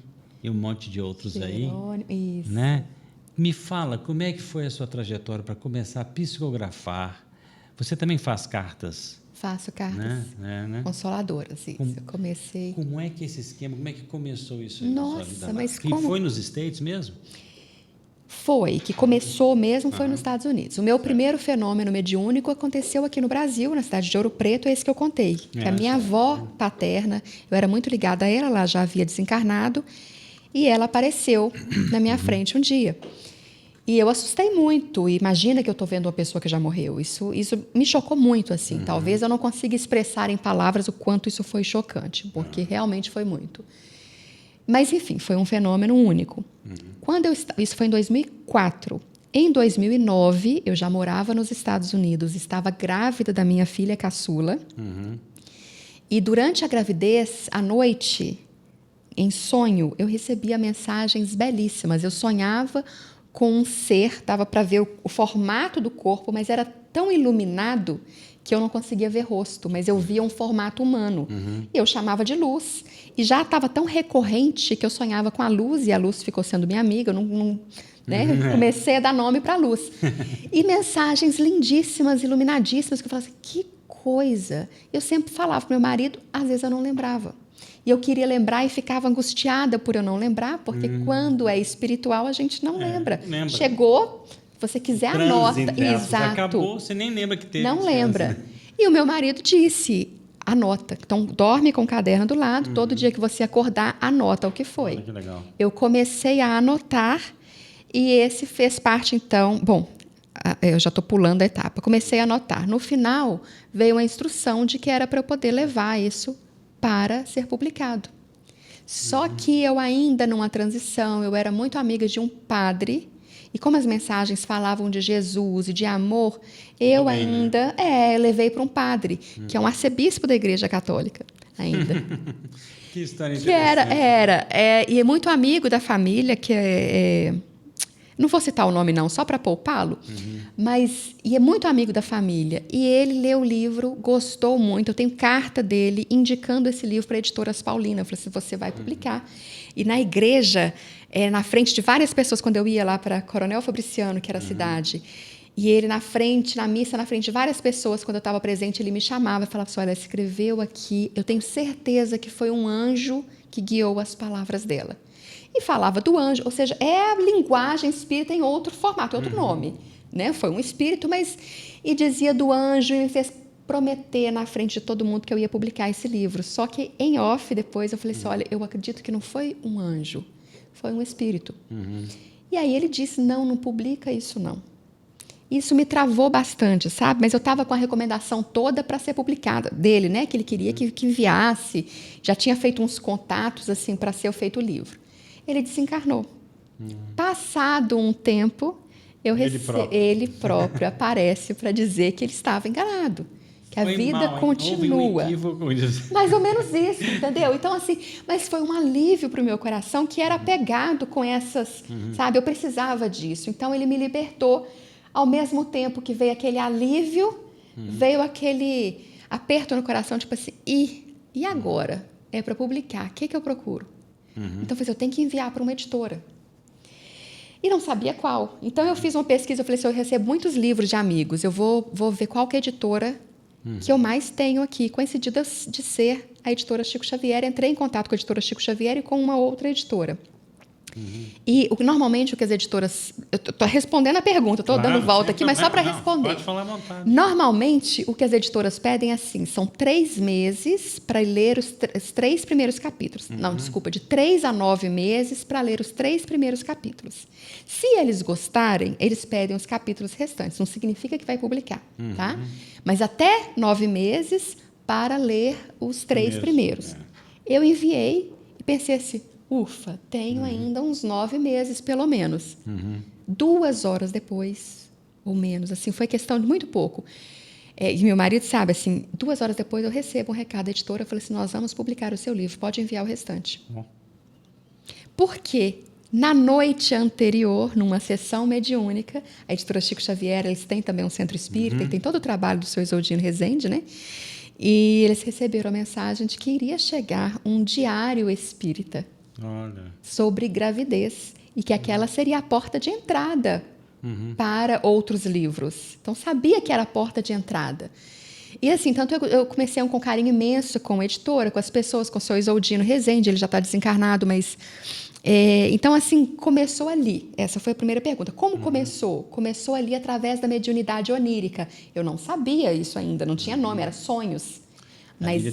e um monte de outros Jerônimo, aí. Isso. Né? Me fala, como é que foi a sua trajetória para começar a psicografar? Você também faz cartas? Faço cartas consoladoras, isso. Eu comecei... Como é que esse esquema, como é que começou isso aí na sua vida? Mas como... Foi nos States mesmo? Foi, que começou mesmo foi nos Estados Unidos. O meu primeiro fenômeno mediúnico aconteceu aqui no Brasil, na cidade de Ouro Preto, é esse que eu contei. Que a minha avó paterna, eu era muito ligada a ela, ela já havia desencarnado, e ela apareceu na minha frente um dia. E eu assustei muito. Imagina que eu estou vendo uma pessoa que já morreu. Isso me chocou muito, assim. Talvez eu não consiga expressar em palavras o quanto isso foi chocante, porque realmente foi muito. Mas, enfim, foi um fenômeno único. Isso foi em 2004. Em 2009, eu já morava nos Estados Unidos. Estava grávida da minha filha caçula. E durante a gravidez, à noite, em sonho, eu recebia mensagens belíssimas. Eu sonhava com um ser, dava para ver o formato do corpo, mas era tão iluminado que eu não conseguia ver rosto, mas eu via um formato humano. E eu chamava de luz. E já estava tão recorrente que eu sonhava com a luz, e a luz ficou sendo minha amiga, eu não comecei a dar nome para a luz. E mensagens lindíssimas, iluminadíssimas, que eu falava assim, que coisa! Eu sempre falava para meu marido, às vezes eu não lembrava. E eu queria lembrar e ficava angustiada por eu não lembrar, porque quando é espiritual a gente não lembra. Chegou, se você quiser, anota. Exato. Acabou, você nem lembra que teve. Não lembra. E o meu marido disse, anota. Então, dorme com o caderno do lado, todo dia que você acordar, anota o que foi. Olha que legal. Eu comecei a anotar e esse fez parte, então... Bom, eu já estou pulando a etapa. Comecei a anotar. No final, veio a instrução de que era para eu poder levar isso para ser publicado. Só que eu ainda numa transição, eu era muito amiga de um padre, e como as mensagens falavam de Jesus e de amor, eu ainda levei para um padre, que é um arcebispo da Igreja Católica ainda. Que história interessante. E é muito amigo da família, que não vou citar o nome não, só para poupá-lo, e é muito amigo da família. E ele leu o livro, gostou muito. Eu tenho carta dele indicando esse livro para a editora As Paulina. Eu falei assim, você vai publicar. E na igreja, na frente de várias pessoas, quando eu ia lá para Coronel Fabriciano, que era a cidade, e ele na frente, na missa, na frente de várias pessoas, quando eu estava presente, ele me chamava e falava assim, olha, ela escreveu aqui, eu tenho certeza que foi um anjo que guiou as palavras dela. E falava do anjo, ou seja, é a linguagem espírita em outro formato, outro nome. Né? Foi um espírito, e dizia do anjo e me fez prometer na frente de todo mundo que eu ia publicar esse livro. Só que em off, depois, eu falei assim, olha, eu acredito que não foi um anjo, foi um espírito. E aí ele disse, não publica isso não. Isso me travou bastante, sabe? Mas eu estava com a recomendação toda para ser publicada dele, né? Que ele queria que enviasse, já tinha feito uns contatos assim para ser feito o livro. Ele desencarnou. Passado um tempo, ele próprio aparece para dizer que ele estava enganado, que a vida continua. Mais ou menos isso, entendeu? Então, assim, mas foi um alívio para o meu coração, que era apegado com essas, sabe? Eu precisava disso. Então, ele me libertou. Ao mesmo tempo que veio aquele alívio, veio aquele aperto no coração, tipo assim, e agora? É para publicar, o que eu procuro? Então, eu falei, eu tenho que enviar para uma editora. E não sabia qual. Então, eu fiz uma pesquisa, eu falei assim, eu recebo muitos livros de amigos, eu vou ver qual que é a editora que eu mais tenho aqui, coincidida de ser a editora Chico Xavier. Entrei em contato com a editora Chico Xavier e com uma outra editora. E normalmente o que as editoras... Eu estou respondendo a pergunta, estou dando volta aqui, mas só para responder. Pode falar à vontade. Normalmente, o que as editoras pedem é assim, são 3 meses para ler os 3 primeiros capítulos. Não, desculpa, de 3 a 9 meses para ler os 3 primeiros capítulos. Se eles gostarem, eles pedem os capítulos restantes. Não significa que vai publicar, tá? Mas até 9 meses para ler os 3 primeiros. Eu enviei e pensei assim, ufa, tenho ainda uns 9 meses, pelo menos. 2 horas depois, ou menos, assim, foi questão de muito pouco. E meu marido sabe, assim, 2 horas depois eu recebo um recado da editora, eu falei assim, nós vamos publicar o seu livro, pode enviar o restante. Porque na noite anterior, numa sessão mediúnica, a editora Chico Xavier, eles têm também um centro espírita, e tem todo o trabalho do seu Isoldino Rezende, né? E eles receberam a mensagem de que iria chegar um diário espírita. Olha. Sobre gravidez, e que aquela seria a porta de entrada para outros livros. Então, sabia que era a porta de entrada. E assim, tanto eu comecei com um carinho imenso com a editora, com as pessoas, com o seu Isoldino Rezende, ele já está desencarnado, mas... então, assim, começou ali. Essa foi a primeira pergunta. Como começou? Começou ali através da mediunidade onírica. Eu não sabia isso ainda, não tinha nome, era sonhos. Mas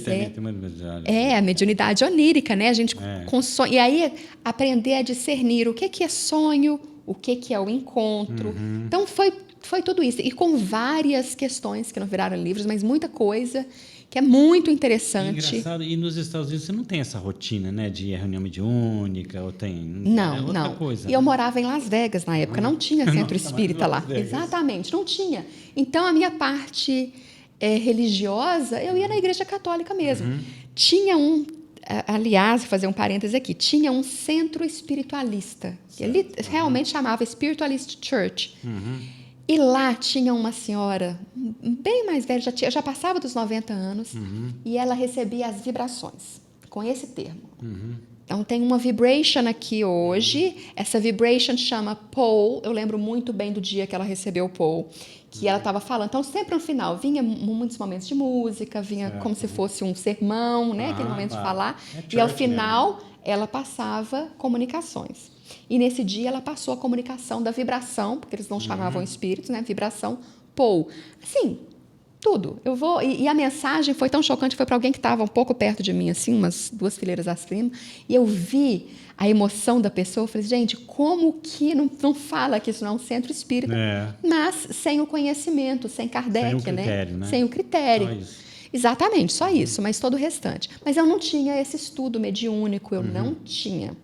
a mediunidade onírica, né? A gente com sonho. E aí aprender a discernir o que é sonho, o que é o encontro. Então foi tudo isso. E com várias questões que não viraram livros, mas muita coisa que é muito interessante. Engraçado. E nos Estados Unidos você não tem essa rotina, né? De reunião mediúnica, ou tem? Não. Coisa, e eu morava em Las Vegas na época, não tinha centro espírita lá. Exatamente, não tinha. Então a minha parte religiosa, eu ia na Igreja Católica mesmo. Tinha aliás, vou fazer um parêntese aqui, tinha um centro espiritualista, que ele realmente chamava Spiritualist Church. E lá tinha uma senhora bem mais velha, já passava dos 90 anos, e ela recebia as vibrações, com esse termo. Então, tem uma vibration aqui hoje, essa vibration chama Paul, eu lembro muito bem do dia que ela recebeu o Paul, que ela estava falando. Então, sempre no final, vinha muitos momentos de música, vinha como se fosse um sermão, né, aquele momento de falar, e ao final, ela passava comunicações. E nesse dia, ela passou a comunicação da vibração, porque eles não chamavam espíritos, né, vibração Paul. Assim, tudo. E a mensagem foi tão chocante, foi para alguém que estava um pouco perto de mim, assim, umas 2 fileiras acima, e eu vi a emoção da pessoa. Eu falei, gente, como que não fala que isso não é um centro espírita, mas sem o conhecimento, sem Kardec, sem o critério, né? Sem o critério. Só isso. Exatamente, só isso, mas todo o restante. Mas eu não tinha esse estudo mediúnico, eu não tinha.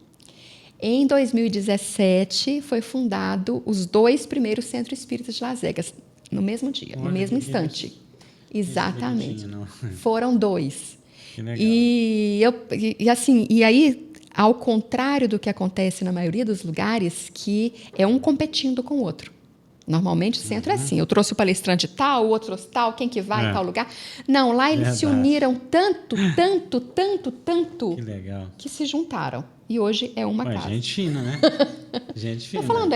Em 2017, foi fundado os 2 primeiros centros espíritas de Las Vegas, no mesmo dia, no mesmo instante. Exatamente. Foram 2. Que legal. E aí, ao contrário do que acontece na maioria dos lugares, que é um competindo com o outro. Normalmente o centro é assim, eu trouxe o palestrante tal, o outro trouxe tal, quem que vai em tal lugar. Não, lá eles se uniram tanto, que legal, que se juntaram. E hoje é uma casa. Gente fina, né? Gente fina. Estou falando,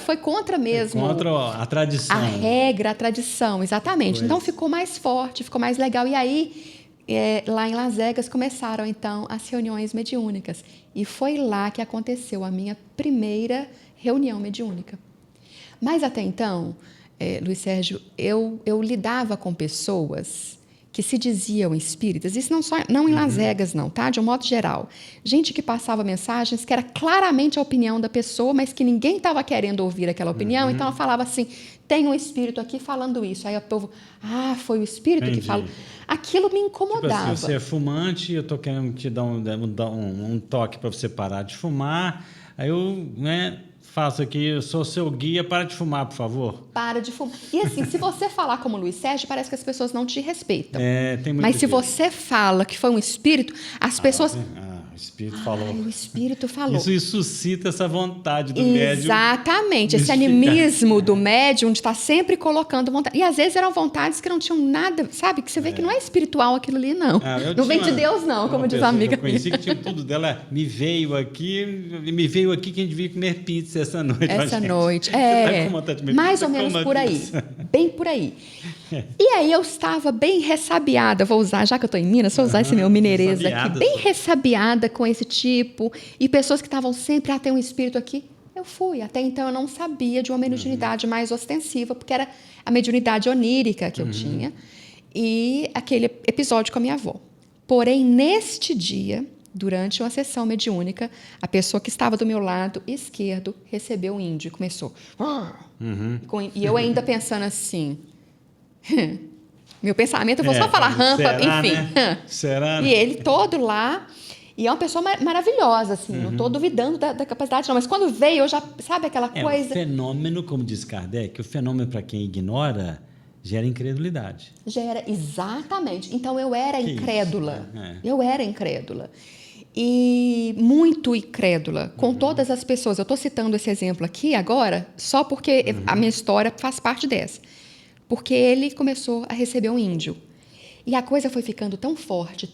foi contra mesmo. Contra a tradição. A regra, a tradição, exatamente. Pois. Então ficou mais forte, ficou mais legal. E aí, lá em Las Vegas, começaram então as reuniões mediúnicas. E foi lá que aconteceu a minha primeira reunião mediúnica. Mas até então, Luiz Sérgio, eu lidava com pessoas que se diziam espíritas, isso não em Las Vegas não, tá? De um modo geral. Gente que passava mensagens que era claramente a opinião da pessoa, mas que ninguém estava querendo ouvir aquela opinião, então ela falava assim, tem um espírito aqui falando isso. Aí o povo, foi o espírito que falou. Aquilo me incomodava. Tipo assim, você é fumante, eu estou querendo te dar um toque para você parar de fumar, aí eu, faço aqui, eu sou seu guia, para de fumar, por favor. Para de fumar. E assim, se você falar como Luiz Sérgio, parece que as pessoas não te respeitam. Tem muito Mas se você fala que foi um espírito, as pessoas... o espírito falou. O espírito falou. Isso suscita essa vontade do médium. Exatamente. Esse animismo do médium de estar sempre colocando vontade. E às vezes eram vontades que não tinham nada, sabe? Que você vê que não é espiritual aquilo ali, não. Não vem de Deus, não, como diz a amiga. Eu conheci que tinha tudo dela. Me veio aqui que a gente devia comer pizza essa noite. Essa noite. Mais ou menos por aí. Bem por aí. E aí eu estava bem ressabiada, vou usar, já que eu estou em Minas, vou usar esse meu mineirês aqui, bem ressabiada com esse tipo, e pessoas que estavam sempre, tem um espírito aqui. Eu fui. Até então eu não sabia de uma mediunidade mais ostensiva, porque era a mediunidade onírica que eu tinha, e aquele episódio com a minha avó. Porém, neste dia, durante uma sessão mediúnica, a pessoa que estava do meu lado esquerdo recebeu um índio e começou. E eu ainda pensando assim... Meu pensamento, eu vou só falar rampa, enfim. Né? Será? E ele todo lá... E é uma pessoa maravilhosa, assim, não estou duvidando da capacidade, não. Mas quando veio, eu já... Sabe aquela coisa... O fenômeno, como diz Kardec, o fenômeno, para quem ignora, gera incredulidade. Exatamente. Então, eu era incrédula. Eu era incrédula. E muito incrédula, com todas as pessoas. Eu estou citando esse exemplo aqui agora, só porque a minha história faz parte dessa. Porque ele começou a receber um índio. E a coisa foi ficando tão forte,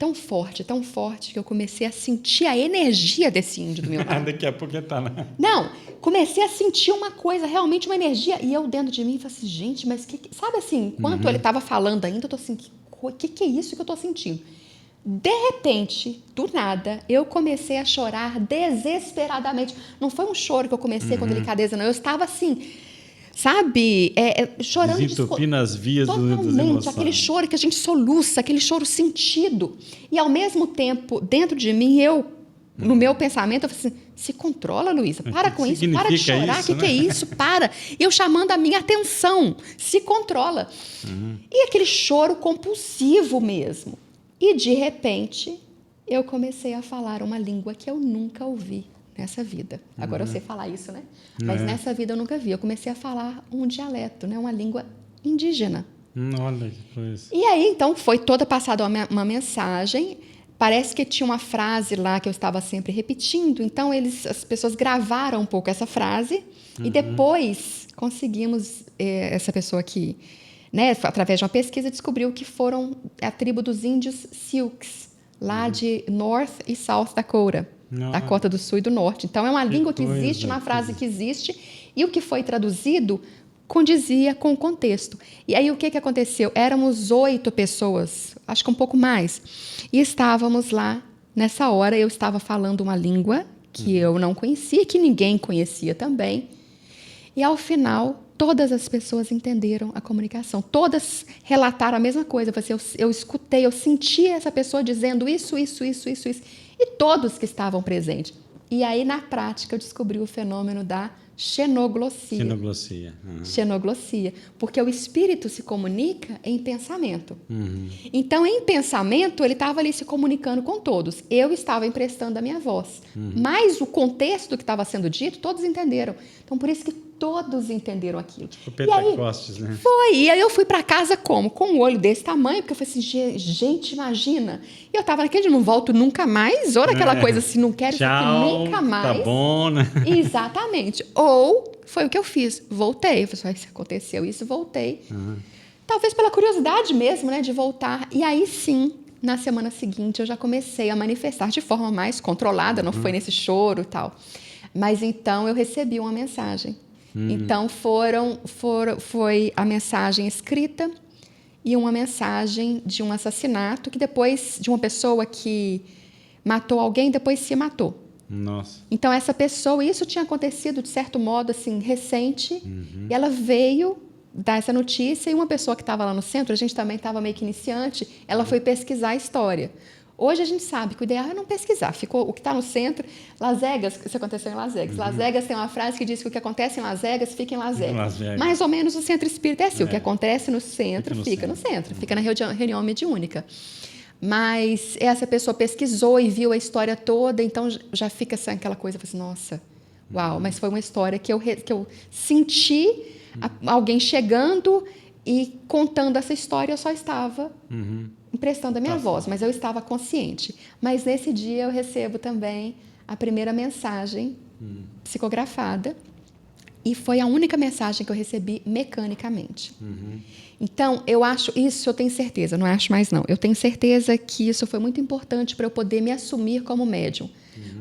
que eu comecei a sentir a energia desse índio do meu lado. Daqui a pouco ele está lá. Não, comecei a sentir uma coisa, realmente uma energia. E eu dentro de mim falei assim, gente, mas sabe assim, enquanto ele estava falando ainda, eu estou assim, que é isso que eu estou sentindo? De repente, do nada, eu comecei a chorar desesperadamente. Não foi um choro que eu comecei com delicadeza, não. Eu estava assim... Sabe, chorando... Desentupindo as vias das emoções. Aquele choro que a gente soluça, aquele choro sentido. E, ao mesmo tempo, dentro de mim, no meu pensamento, eu falei assim, se controla, Luísa, para com isso, para de chorar, o que é isso? Para. Eu chamando a minha atenção, se controla. E aquele choro compulsivo mesmo. E, de repente, eu comecei a falar uma língua que eu nunca ouvi nessa vida. Agora eu sei falar isso, né? Mas nessa vida eu nunca vi. Eu comecei a falar um dialeto, né? Uma língua indígena. Olha que coisa. E aí, então, foi toda passada uma mensagem parece que tinha uma frase lá que eu estava sempre repetindo, então as pessoas gravaram um pouco essa frase e depois conseguimos, essa pessoa aqui, né, através de uma pesquisa, descobriu que foram a tribo dos índios Sioux, lá de North e South Dakota, Dakota do Sul e do Norte. Então, é uma língua que existe, uma frase que existe, e o que foi traduzido condizia com o contexto. E aí, o que aconteceu? Éramos 8 pessoas, acho que um pouco mais, e estávamos lá, nessa hora, eu estava falando uma língua que eu não conhecia, que ninguém conhecia também, e, ao final, todas as pessoas entenderam a comunicação. Todas relataram a mesma coisa. Eu escutei, eu senti essa pessoa dizendo isso. E todos que estavam presentes. E aí, na prática, eu descobri o fenômeno da xenoglossia. Xenoglossia. Porque o espírito se comunica em pensamento. Então, em pensamento, ele estava ali se comunicando com todos. Eu estava emprestando a minha voz. Mas o contexto que estava sendo dito, todos entenderam. Então, por isso que todos entenderam aquilo. O Pentecostes, né? Foi. E aí eu fui para casa como? Com um olho desse tamanho, porque eu falei assim, gente, imagina. E eu estava naquele, não volto nunca mais. Ou aquela coisa assim, não quero isso aqui nunca mais. Tá bom, né? Exatamente. Ou foi o que eu fiz. Voltei. Eu falei, se aconteceu isso, voltei. Talvez pela curiosidade mesmo, né, de voltar. E aí sim, na semana seguinte, eu já comecei a manifestar de forma mais controlada, não foi nesse choro e tal. Mas então eu recebi uma mensagem. Então foi a mensagem escrita e uma mensagem de um assassinato que depois, de uma pessoa que matou alguém, depois se matou. Nossa. Então essa pessoa, isso tinha acontecido de certo modo assim recente, e ela veio dar essa notícia, e uma pessoa que estava lá no centro, a gente também estava meio que iniciante, ela foi pesquisar a história. Hoje a gente sabe que o ideal é não pesquisar. Ficou o que está no centro. Las Vegas, isso aconteceu em Las Vegas. Las Vegas tem uma frase que diz que o que acontece em Las Vegas fica em Las Vegas. Mais ou menos o centro espírita é assim. O que acontece no centro fica no centro. Fica na reunião mediúnica. Mas essa pessoa pesquisou e viu a história toda, então já fica assim, aquela coisa, assim, nossa, uau. Mas foi uma história que eu senti alguém chegando e contando essa história, eu só estava emprestando a minha voz, mas eu estava consciente. Mas nesse dia eu recebo também a primeira mensagem psicografada, e foi a única mensagem que eu recebi mecanicamente. Então, eu acho, isso eu tenho certeza, não acho mais não, eu tenho certeza que isso foi muito importante para eu poder me assumir como médium.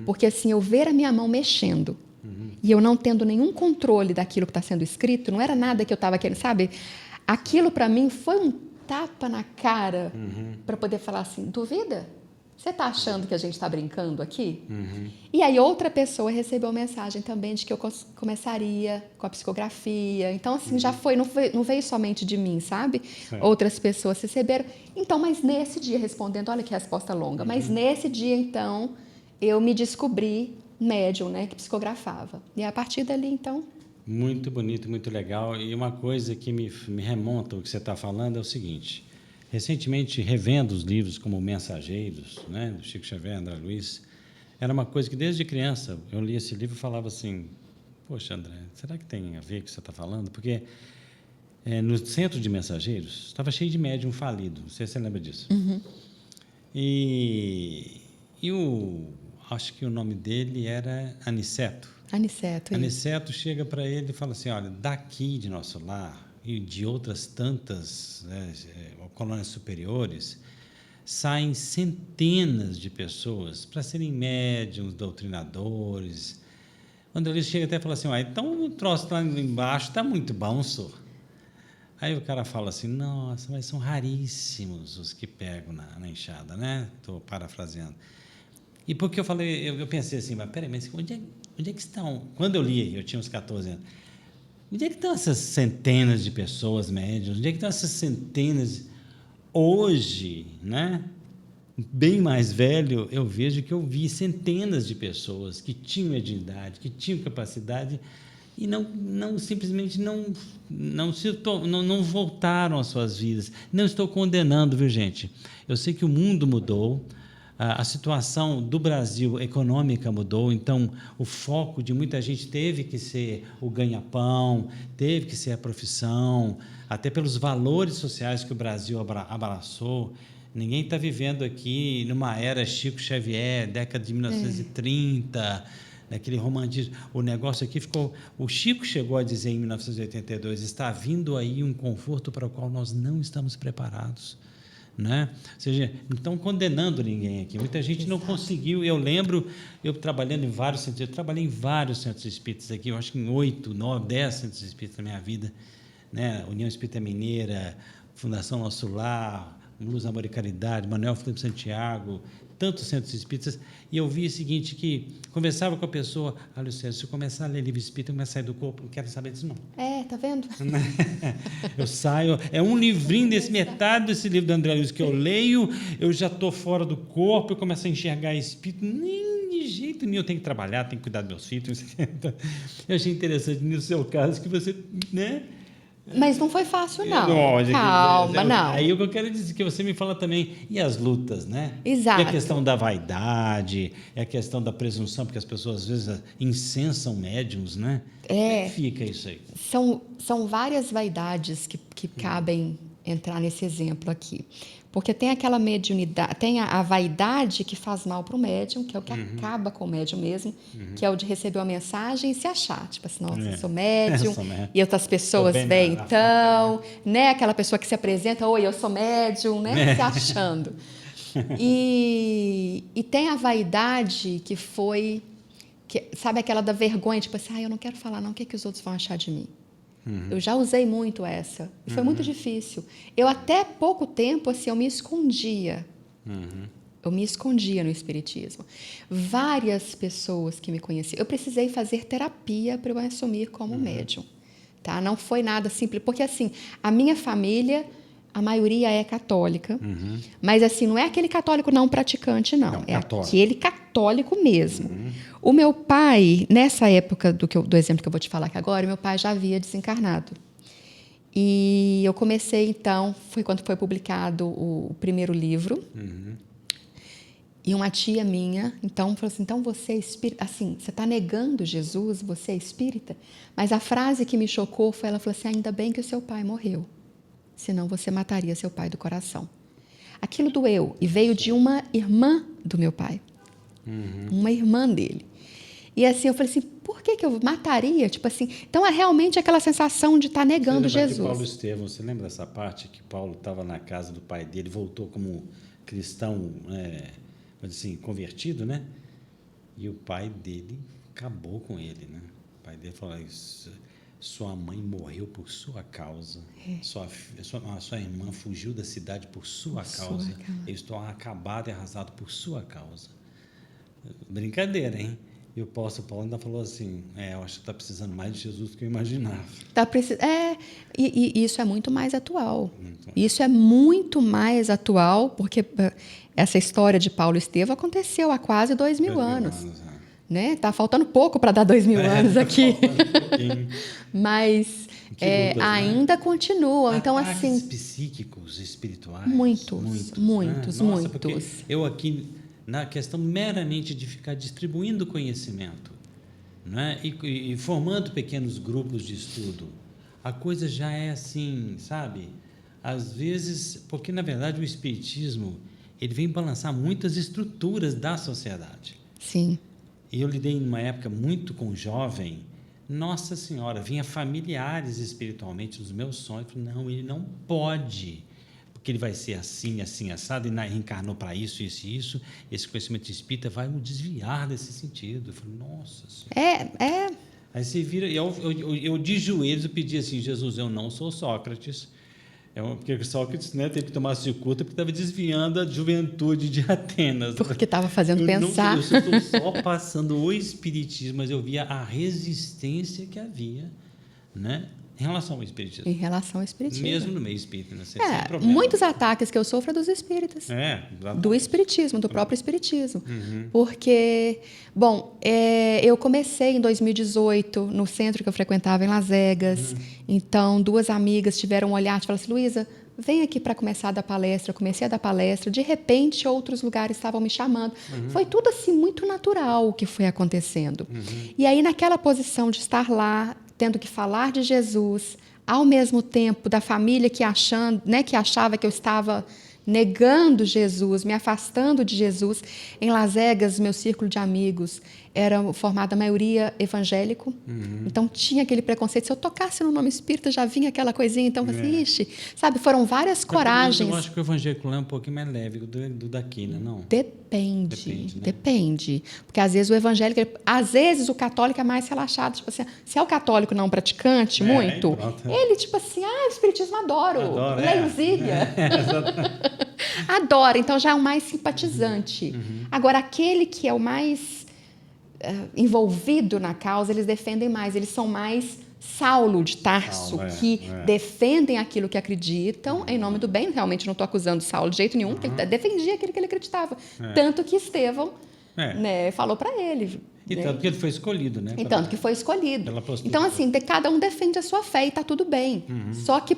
Porque assim, eu ver a minha mão mexendo, e eu não tendo nenhum controle daquilo que está sendo escrito, não era nada que eu estava querendo, sabe? Aquilo para mim foi um tapa na cara para poder falar assim, duvida? Você está achando que a gente está brincando aqui? E aí outra pessoa recebeu a mensagem também de que eu começaria com a psicografia. Então, assim, já foi, não veio somente de mim, sabe? Outras pessoas receberam. Então, mas nesse dia, respondendo, olha que resposta longa, mas nesse dia, então, eu me descobri médium, né, que psicografava. E a partir dali, então... Muito bonito, muito legal. E uma coisa que me remonta ao que você está falando é o seguinte... Recentemente, revendo os livros como Mensageiros, né, do Chico Xavier, André Luiz, era uma coisa que, desde criança, eu li esse livro e falava assim, poxa, André, será que tem a ver com o que você está falando? Porque no centro de Mensageiros estava cheio de médium falido, não sei se você lembra disso. E acho que o nome dele era Aniceto. Aniceto chega para ele e fala assim, olha, daqui de nosso lar, e de outras tantas colônias superiores, saem centenas de pessoas para serem médiums, doutrinadores. Quando ele chega até fala assim, então o troço lá embaixo está muito bom, senhor. Aí o cara fala assim, nossa, mas são raríssimos os que pegam na enxada, né? Estou parafraseando. E porque eu falei, eu pensei assim, mas peraí, mas onde é que estão? Quando eu li, eu tinha uns 14 anos, onde é que estão essas centenas de pessoas médias? Onde é que estão essas centenas? Hoje, né, bem mais velho, eu vejo que eu vi centenas de pessoas que tinham mediunidade, que tinham capacidade e simplesmente não voltaram às suas vidas. Não estou condenando, viu, gente? Eu sei que o mundo mudou, a situação do Brasil econômica mudou, então o foco de muita gente teve que ser o ganha-pão, teve que ser a profissão, até pelos valores sociais que o Brasil abraçou, Ninguém está vivendo aqui numa era Chico Xavier, década de 1930, daquele romantismo. O negócio aqui ficou... O Chico chegou a dizer em 1982, está vindo aí um conforto para o qual nós não estamos preparados. Né? Ou seja, não estão condenando ninguém aqui. Muita gente não conseguiu. Eu lembro, eu trabalhando em vários centros, eu trabalhei em vários centros espíritas aqui, eu acho que em 8, 9, 10 centros espíritas na minha vida, né? União Espírita Mineira, Fundação Nosso Lar, Luz, Amor e Caridade, Manuel Felipe Santiago, tantos centros espíritas, e eu vi o seguinte, que conversava com a pessoa, Luciano, se eu começar a ler livro espírita, eu começo a sair do corpo, não quero saber disso, não. Tá vendo? Eu saio, é um livrinho desse, metade desse livro do André Luiz que eu leio, eu já estou fora do corpo, eu começo a enxergar espírito, nem de jeito nenhum, eu tenho que trabalhar, tenho que cuidar dos meus filhos. Eu achei interessante no seu caso que você, né? Mas não foi fácil, não. Calma, não. Aí o que eu quero dizer é que você me fala também, e as lutas, né? Exato. E a questão da vaidade, a questão da presunção, porque as pessoas às vezes incensam médiums, né? Como é que fica isso aí? São várias vaidades que cabem entrar nesse exemplo aqui. Porque tem aquela mediunidade, tem a vaidade que faz mal para o médium, que é o que acaba com o médium mesmo, que é o de receber uma mensagem e se achar. Tipo assim, nossa, eu sou médium, e outras pessoas veem então, né? Aquela pessoa que se apresenta, oi, eu sou médium, né? Se achando. E tem a vaidade que foi, sabe aquela da vergonha, tipo assim, eu não quero falar não, o que os outros vão achar de mim? Eu já usei muito essa. E foi muito difícil. Eu, até pouco tempo, assim, eu me escondia. Eu me escondia no espiritismo. Várias pessoas que me conheciam. Eu precisei fazer terapia para eu assumir como médium. Tá? Não foi nada simples. Porque, assim, a minha família, a maioria é católica. Mas, assim, não é aquele católico não praticante, não. É aquele católico mesmo. O meu pai, nessa época do exemplo que eu vou te falar aqui agora, meu pai já havia desencarnado. E eu comecei, então, foi quando foi publicado o primeiro livro. E uma tia minha, então, falou assim, então você é espírita, assim, você está negando Jesus, você é espírita? Mas a frase que me chocou foi, ela falou assim, ainda bem que o seu pai morreu, senão você mataria seu pai do coração. Aquilo doeu, e veio de uma irmã do meu pai, uma irmã dele. E assim, eu falei assim, por que eu mataria? Tipo assim, então é realmente aquela sensação de estar negando Jesus. Paulo Estevão, você lembra dessa parte que Paulo estava na casa do pai dele, voltou como cristão, assim, convertido, né? E o pai dele acabou com ele, né? O pai dele falou, sua mãe morreu por sua causa, sua irmã fugiu da cidade por sua causa, eu estou acabado e arrasado por sua causa. Brincadeira, hein? E o apóstolo Paulo ainda falou assim, eu acho que está precisando mais de Jesus do que eu imaginava. E isso é muito mais atual. Isso é muito mais atual, porque essa história de Paulo Estevão aconteceu há quase 2000 anos. Né? Tá faltando pouco para dar 2000 anos aqui. Mas lutas, ainda continuam. Então, assim, psíquicos, espirituais. Muitos. Eu aqui, na questão meramente de ficar distribuindo conhecimento, né? E formando pequenos grupos de estudo, a coisa já é assim, sabe? Às vezes, porque na verdade o espiritismo ele vem balançar muitas estruturas da sociedade. Sim. E eu lidei numa época muito com jovem, nossa senhora, vinha familiares espiritualmente nos meus sonhos, não, ele não pode, porque ele vai ser assim, assim, assado, e reencarnou para isso, isso, esse conhecimento espírita vai me desviar desse sentido. Eu falei, nossa senhora. Aí você vira, eu de joelhos, eu pedi assim, Jesus, eu não sou Sócrates, porque Sócrates, né, teve que tomar cicuta porque estava desviando a juventude de Atenas. Porque estava fazendo pensar. Eu estou só passando o espiritismo, mas eu via a resistência que havia, né, em relação ao espiritismo. Em relação ao espiritismo. Mesmo no meio espírita, né? Muitos ataques que eu sofro é dos espíritas. Do espiritismo, do próprio espiritismo. Porque, bom, eu comecei em 2018 no centro que eu frequentava em Las Vegas. Então, 2 amigas tiveram um olhar e falaram assim, Luísa, vem aqui para começar a dar palestra. Eu comecei a dar palestra. De repente, outros lugares estavam me chamando. Foi tudo assim muito natural o que foi acontecendo. E aí, naquela posição de estar lá, tendo que falar de Jesus, ao mesmo tempo da família que achava que eu estava negando Jesus, me afastando de Jesus. Em Las Vegas, meu círculo de amigos era formado a maioria evangélico. Então, tinha aquele preconceito. Se eu tocasse no nome espírita, já vinha aquela coisinha. Então, assim, ixi, sabe? Foram várias coragens. Eu acho que o evangélico lá é um pouquinho mais leve do daqui, né? Não? Depende, né? Depende. Porque, às vezes, o evangélico... Às vezes, o católico é mais relaxado. Tipo assim, se é o católico não praticante muito, ele, tipo assim, o espiritismo adoro. Leiozinha. Adora. Então, já é o mais simpatizante. Agora, aquele que é o mais envolvido na causa, eles defendem mais. Eles são mais Saulo de Tarso, que defendem aquilo que acreditam em nome do bem. Realmente não estou acusando Saulo de jeito nenhum, porque ele defendia aquilo que ele acreditava. Tanto que Estevão falou para ele. E tanto que ele foi escolhido, né? E tanto que foi escolhido. Então, assim, cada um defende a sua fé e está tudo bem. Só que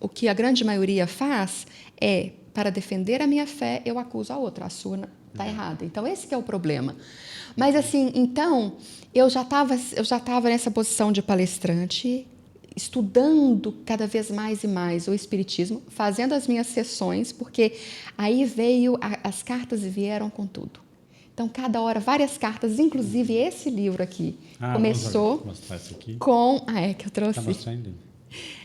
o que a grande maioria faz é, para defender a minha fé, eu acuso a outra. A sua está errada. Então, esse que é o problema. Mas, assim, então, eu já estava nessa posição de palestrante, estudando cada vez mais e mais o Espiritismo, fazendo as minhas sessões, porque aí as cartas vieram com tudo. Então, cada hora, várias cartas, inclusive esse livro aqui, começou com... que eu trouxe. Tá mostrando.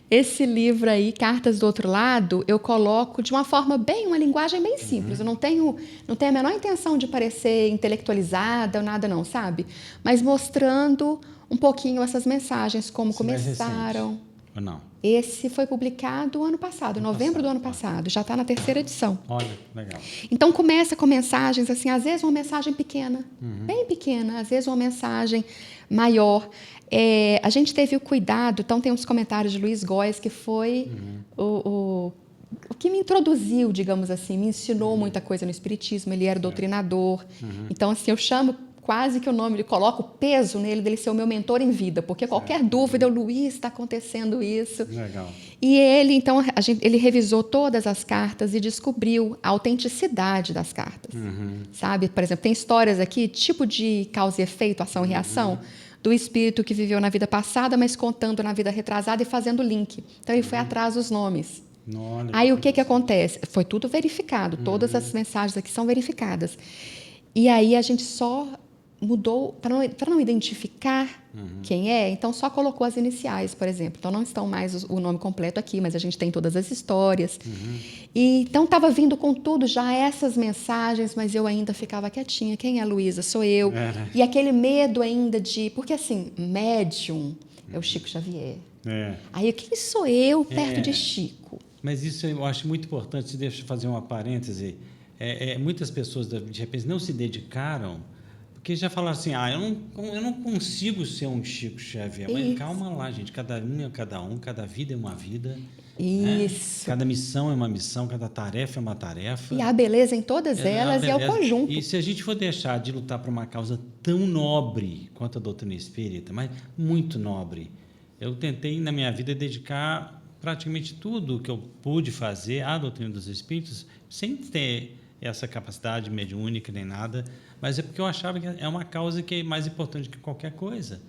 Esse livro aí, Cartas do Outro Lado, eu coloco de uma forma uma linguagem bem simples. Eu não tenho a menor intenção de parecer intelectualizada ou nada não, sabe? Mas mostrando um pouquinho essas mensagens, como começaram. Ou não? Esse foi publicado ano passado, em novembro do ano passado. Já está na 3ª edição. Olha, legal. Então, começa com mensagens, assim, às vezes uma mensagem pequena, bem pequena, às vezes uma mensagem maior. A gente teve o cuidado, então tem uns comentários de Luiz Góes, que foi o que me introduziu, digamos assim, me ensinou muita coisa no Espiritismo, ele era doutrinador. Então, assim, eu chamo quase que o nome, ele coloca o peso nele dele ser o meu mentor em vida, porque qualquer dúvida, Luiz, está acontecendo isso. Legal. E ele, então, ele revisou todas as cartas e descobriu a autenticidade das cartas, sabe? Por exemplo, tem histórias aqui, tipo de causa e efeito, ação e reação, do espírito que viveu na vida passada, mas contando na vida retrasada e fazendo link. Então, ele foi atrás dos nomes. Aí, o que acontece? Foi tudo verificado, todas as mensagens aqui são verificadas. E aí, a gente só mudou, para não identificar quem é, então só colocou as iniciais, por exemplo. Então, não estão mais o nome completo aqui, mas a gente tem todas as histórias. E, então, estava vindo com tudo já essas mensagens, mas eu ainda ficava quietinha. Quem é a Luísa? Sou eu. E aquele medo ainda de... Porque, assim, médium é o Chico Xavier. Aí, quem sou eu perto de Chico? Mas isso eu acho muito importante. Deixa eu fazer uma parêntese. Muitas pessoas, de repente, não se dedicaram porque já falaram assim, eu não consigo ser um Chico Xavier. Mas calma lá, gente, cada um é cada um, cada vida é uma vida. Isso. Né? Cada missão é uma missão, cada tarefa é uma tarefa. E há beleza em todas elas e é o conjunto. E se a gente for deixar de lutar por uma causa tão nobre quanto a doutrina espírita, mas muito nobre, eu tentei, na minha vida, dedicar praticamente tudo que eu pude fazer à doutrina dos espíritos, sem ter essa capacidade mediúnica nem nada, mas é porque eu achava que é uma causa que é mais importante que qualquer coisa,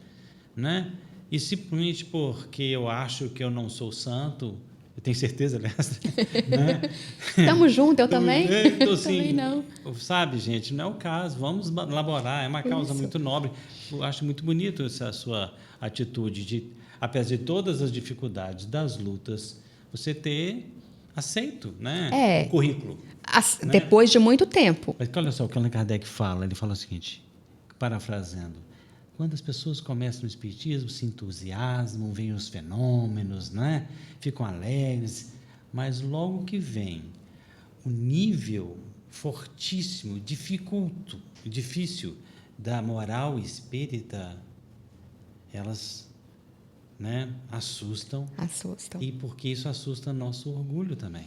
né? E simplesmente porque eu acho que eu não sou santo, eu tenho certeza, aliás, né? Estamos juntos, eu também? Então, assim, também não. Sabe, gente, não é o caso, vamos elaborar, é uma causa muito nobre. Eu acho muito bonito essa sua atitude de, apesar de todas as dificuldades, das lutas, você ter aceito, né? O currículo. Né? Depois de muito tempo. Mas olha só o que Allan Kardec fala, ele fala o seguinte, parafraseando, quando as pessoas começam no espiritismo, se entusiasmam, veem os fenômenos, né? Ficam alegres, mas logo que vem o nível fortíssimo, difícil da moral espírita, elas, né, assustam. E porque isso assusta nosso orgulho também.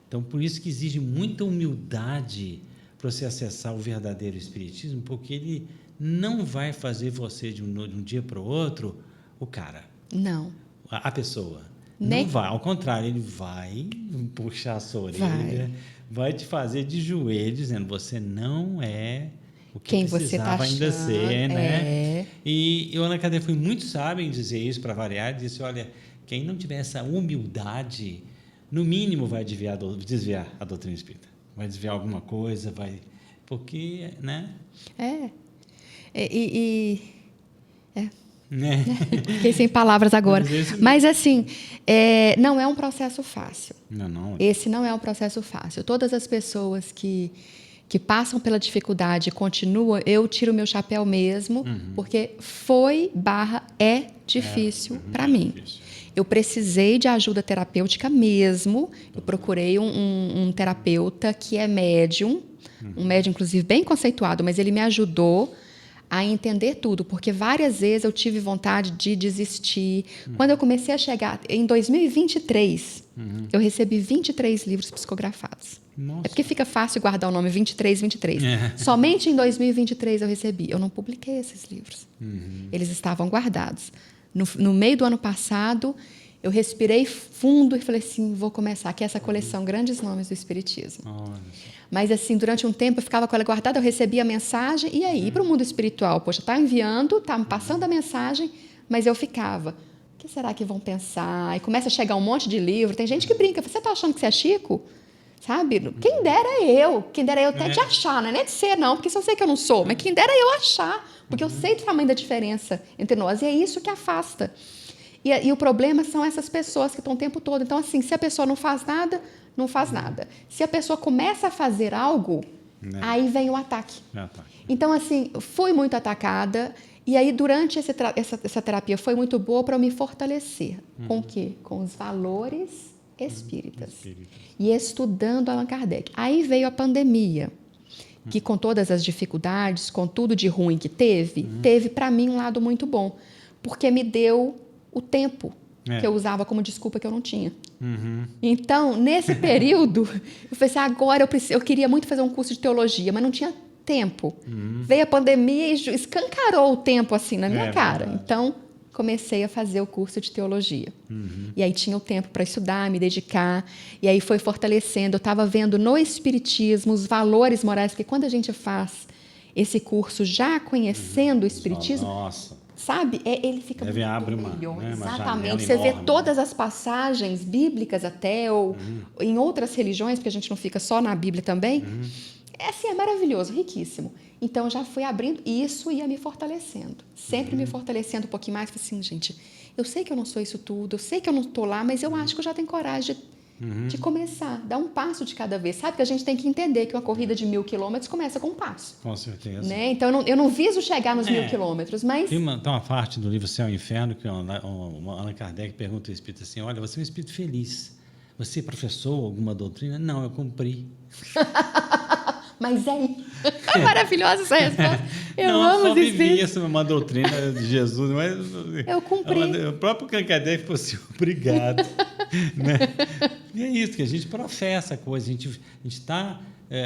Então, por isso que exige muita humildade para você acessar o verdadeiro espiritismo, porque ele não vai fazer você de um dia para o outro o cara. Não. A pessoa. Não vai, ao contrário, ele vai puxar a sua orelha, vai te fazer de joelho, dizendo você não é o que quem precisava você ainda ser, né? E o Allan Kardec foi muito sábio em dizer isso, para variar, disse, olha, quem não tiver essa humildade no mínimo vai desviar a doutrina espírita. Vai desviar alguma coisa, porque, né? Né? Fiquei sem palavras agora. Mas, assim, não é um processo fácil. Não. Esse não é um processo fácil. Todas as pessoas que passam pela dificuldade e continuam, eu tiro meu chapéu mesmo, porque é difícil para mim. Difícil. Eu precisei de ajuda terapêutica mesmo. Eu procurei um terapeuta que é médium, um médium, inclusive, bem conceituado, mas ele me ajudou a entender tudo, porque várias vezes eu tive vontade de desistir. Quando eu comecei a chegar, em 2023, eu recebi 23 livros psicografados. Nossa. É porque fica fácil guardar o nome 23. Somente em 2023 eu recebi. Eu não publiquei esses livros. Eles estavam guardados. No meio do ano passado, eu respirei fundo e falei assim, vou começar aqui essa coleção Grandes Nomes do Espiritismo. Mas, assim, durante um tempo eu ficava com ela guardada, eu recebia a mensagem, e aí, para o mundo espiritual? Poxa, está enviando, está me passando a mensagem, mas eu ficava. O que será que vão pensar? E começa a chegar um monte de livro. Tem gente que brinca, você está achando que você é Chico? Sabe? Quem dera eu até te achar, não é nem de ser, não, porque eu sei que eu não sou, mas quem dera eu achar, porque eu sei do tamanho da diferença entre nós, e é isso que afasta. E o problema são essas pessoas que estão o tempo todo. Então, assim, se a pessoa não faz nada, não faz nada. Se a pessoa começa a fazer algo, aí vem o ataque. Então, assim, fui muito atacada, e aí, durante essa terapia, foi muito boa para eu me fortalecer. Com o quê? Com os valores espíritas. E estudando Allan Kardec. Aí veio a pandemia, que com todas as dificuldades, com tudo de ruim que teve para mim um lado muito bom, porque me deu o tempo que eu usava como desculpa que eu não tinha. Então, nesse período, eu falei assim, agora eu queria muito fazer um curso de teologia, mas não tinha tempo. Veio a pandemia e escancarou o tempo assim na minha cara. Verdade. Então, comecei a fazer o curso de teologia. E aí tinha o tempo para estudar, me dedicar, e aí foi fortalecendo. Eu estava vendo no Espiritismo os valores morais, porque quando a gente faz esse curso já conhecendo o Espiritismo, sabe, ele fica muito melhor. Exatamente. Você vê todas as passagens bíblicas até, ou em outras religiões, porque a gente não fica só na Bíblia também. É maravilhoso, riquíssimo. Então, já fui abrindo, e isso ia me fortalecendo. Sempre me fortalecendo um pouquinho mais. Falei assim, gente, eu sei que eu não sou isso tudo, eu sei que eu não estou lá, mas eu acho que eu já tenho coragem de começar, dar um passo de cada vez. Sabe que a gente tem que entender que uma corrida de 1.000 quilômetros começa com um passo. Com certeza. Né? Então, eu não viso chegar nos 1.000 quilômetros, mas... Tem uma parte do livro Céu e Inferno que o Allan Kardec pergunta ao espírito assim, olha, você é um espírito feliz. Você professou alguma doutrina? Não, eu cumpri. Mas aí, é maravilhosa essa resposta. Eu amo os espíritos. Eu vivi uma doutrina de Jesus, mas eu cumpri. O próprio Kardec falou assim, obrigado. Né? E é isso, que a gente professa a coisa. A gente está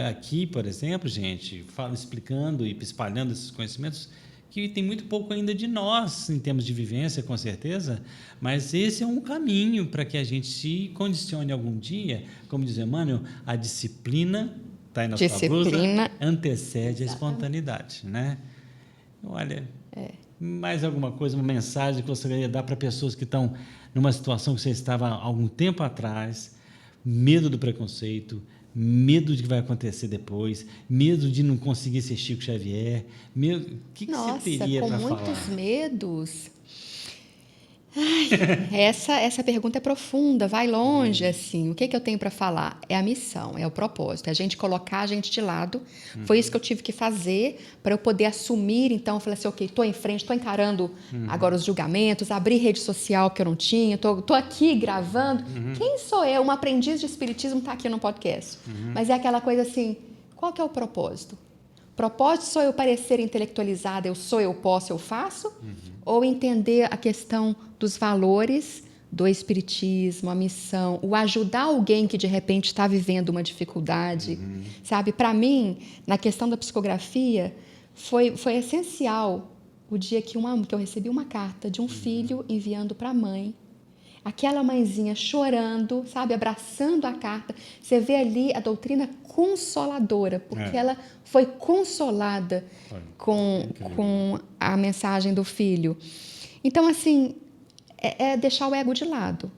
aqui, por exemplo, gente, explicando e espalhando esses conhecimentos que tem muito pouco ainda de nós, em termos de vivência, com certeza, mas esse é um caminho para que a gente se condicione algum dia, como diz Emmanuel, a disciplina... Está aí na sua blusa, antecede a espontaneidade, né? Olha, mais alguma coisa, uma mensagem que você queria dar para pessoas que estão numa situação que você estava há algum tempo atrás, medo do preconceito, medo de que vai acontecer depois, medo de não conseguir ser Chico Xavier, medo, o que você teria para falar? Com muitos medos... Ai, essa pergunta é profunda, vai longe, assim. O que eu tenho para falar? É a missão, é o propósito, é a gente colocar a gente de lado. Foi isso que eu tive que fazer para eu poder assumir. Então, eu falei assim, ok, estou em frente, estou encarando agora os julgamentos, abri rede social que eu não tinha, estou aqui gravando. Quem sou eu? Um aprendiz de espiritismo está aqui no podcast. Mas é aquela coisa assim, qual que é o propósito? Propósito sou eu parecer intelectualizada, eu sou, eu posso, eu faço? Ou entender a questão dos valores do espiritismo, a missão, o ajudar alguém que de repente está vivendo uma dificuldade, sabe? Para mim, na questão da psicografia, foi essencial o dia que eu recebi uma carta de um filho enviando para a mãe. Aquela mãezinha chorando, sabe, abraçando a carta. Você vê ali a doutrina consoladora, porque ela foi consolada com a mensagem do filho. Então, assim, é deixar o ego de lado.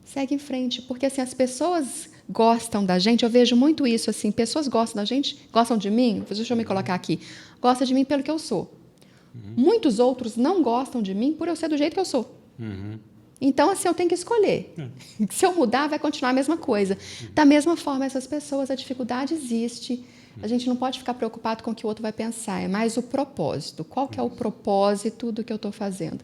Segue em frente, porque assim, as pessoas gostam da gente, eu vejo muito isso, assim, pessoas gostam da gente, gostam de mim, deixa eu me colocar aqui, gostam de mim pelo que eu sou. Muitos outros não gostam de mim por eu ser do jeito que eu sou. Então, assim, eu tenho que escolher. Se eu mudar, vai continuar a mesma coisa. Da mesma forma, essas pessoas, a dificuldade existe. A gente não pode ficar preocupado com o que o outro vai pensar. É mais o propósito. Qual que é o propósito do que eu estou fazendo?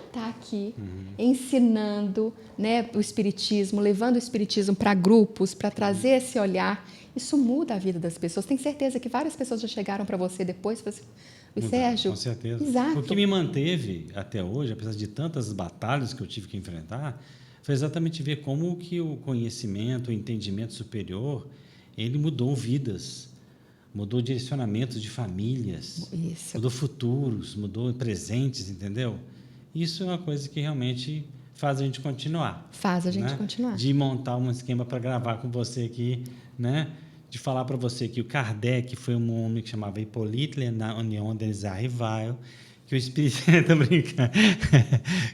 Está aqui, ensinando, né, o Espiritismo, levando o Espiritismo para grupos, para trazer esse olhar. Isso muda a vida das pessoas. Tenho certeza que várias pessoas já chegaram para você depois e falaram assim, Sérgio, com certeza. Exato. O que me manteve até hoje, apesar de tantas batalhas que eu tive que enfrentar, foi exatamente ver como que o conhecimento, o entendimento superior, ele mudou vidas, mudou direcionamentos de famílias, Isso. mudou futuros, mudou presentes, entendeu? Isso é uma coisa que realmente faz a gente continuar. Faz a gente né? continuar. De montar um esquema para gravar com você aqui, né? De falar para você que o Kardec foi um homem que chamava Hippolyte Léon des Arrivailles, que o Espírito... Estou brincando.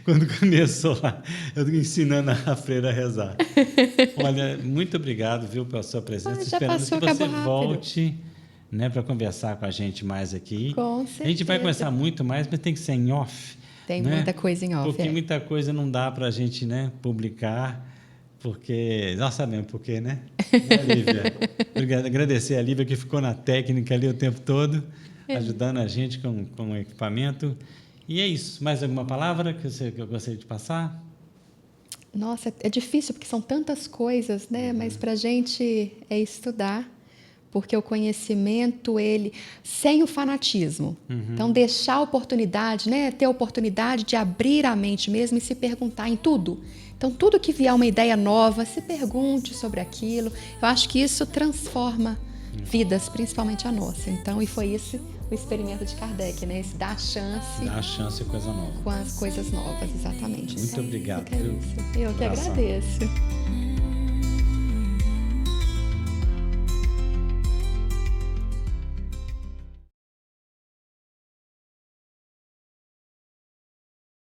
Quando começou lá, eu estou ensinando a freira a rezar. Olha, muito obrigado, viu, pela sua presença. Esperando que você volte, né, para conversar com a gente mais aqui. Com certeza. A gente vai conversar muito mais, mas tem que ser em off. Tem né? muita coisa em off. Porque muita coisa não dá para a gente, né, publicar. Porque nós sabemos por quê, né? Lívia? Obrigado. Agradecer a Lívia que ficou na técnica ali o tempo todo, ajudando a gente com o equipamento. E é isso. Mais alguma palavra que eu gostaria de passar? Nossa, é difícil porque são tantas coisas, né? Mas para a gente é estudar, porque o conhecimento, ele sem o fanatismo. Então, deixar a oportunidade, né? Ter a oportunidade de abrir a mente mesmo e se perguntar em tudo. Então, tudo que vier uma ideia nova, se pergunte sobre aquilo. Eu acho que isso transforma vidas, principalmente a nossa. Então, e foi isso o experimento de Kardec, né? Esse dar chance. Dar chance a coisa nova. Com as coisas novas, exatamente. Muito então, obrigado. Eu que agradeço.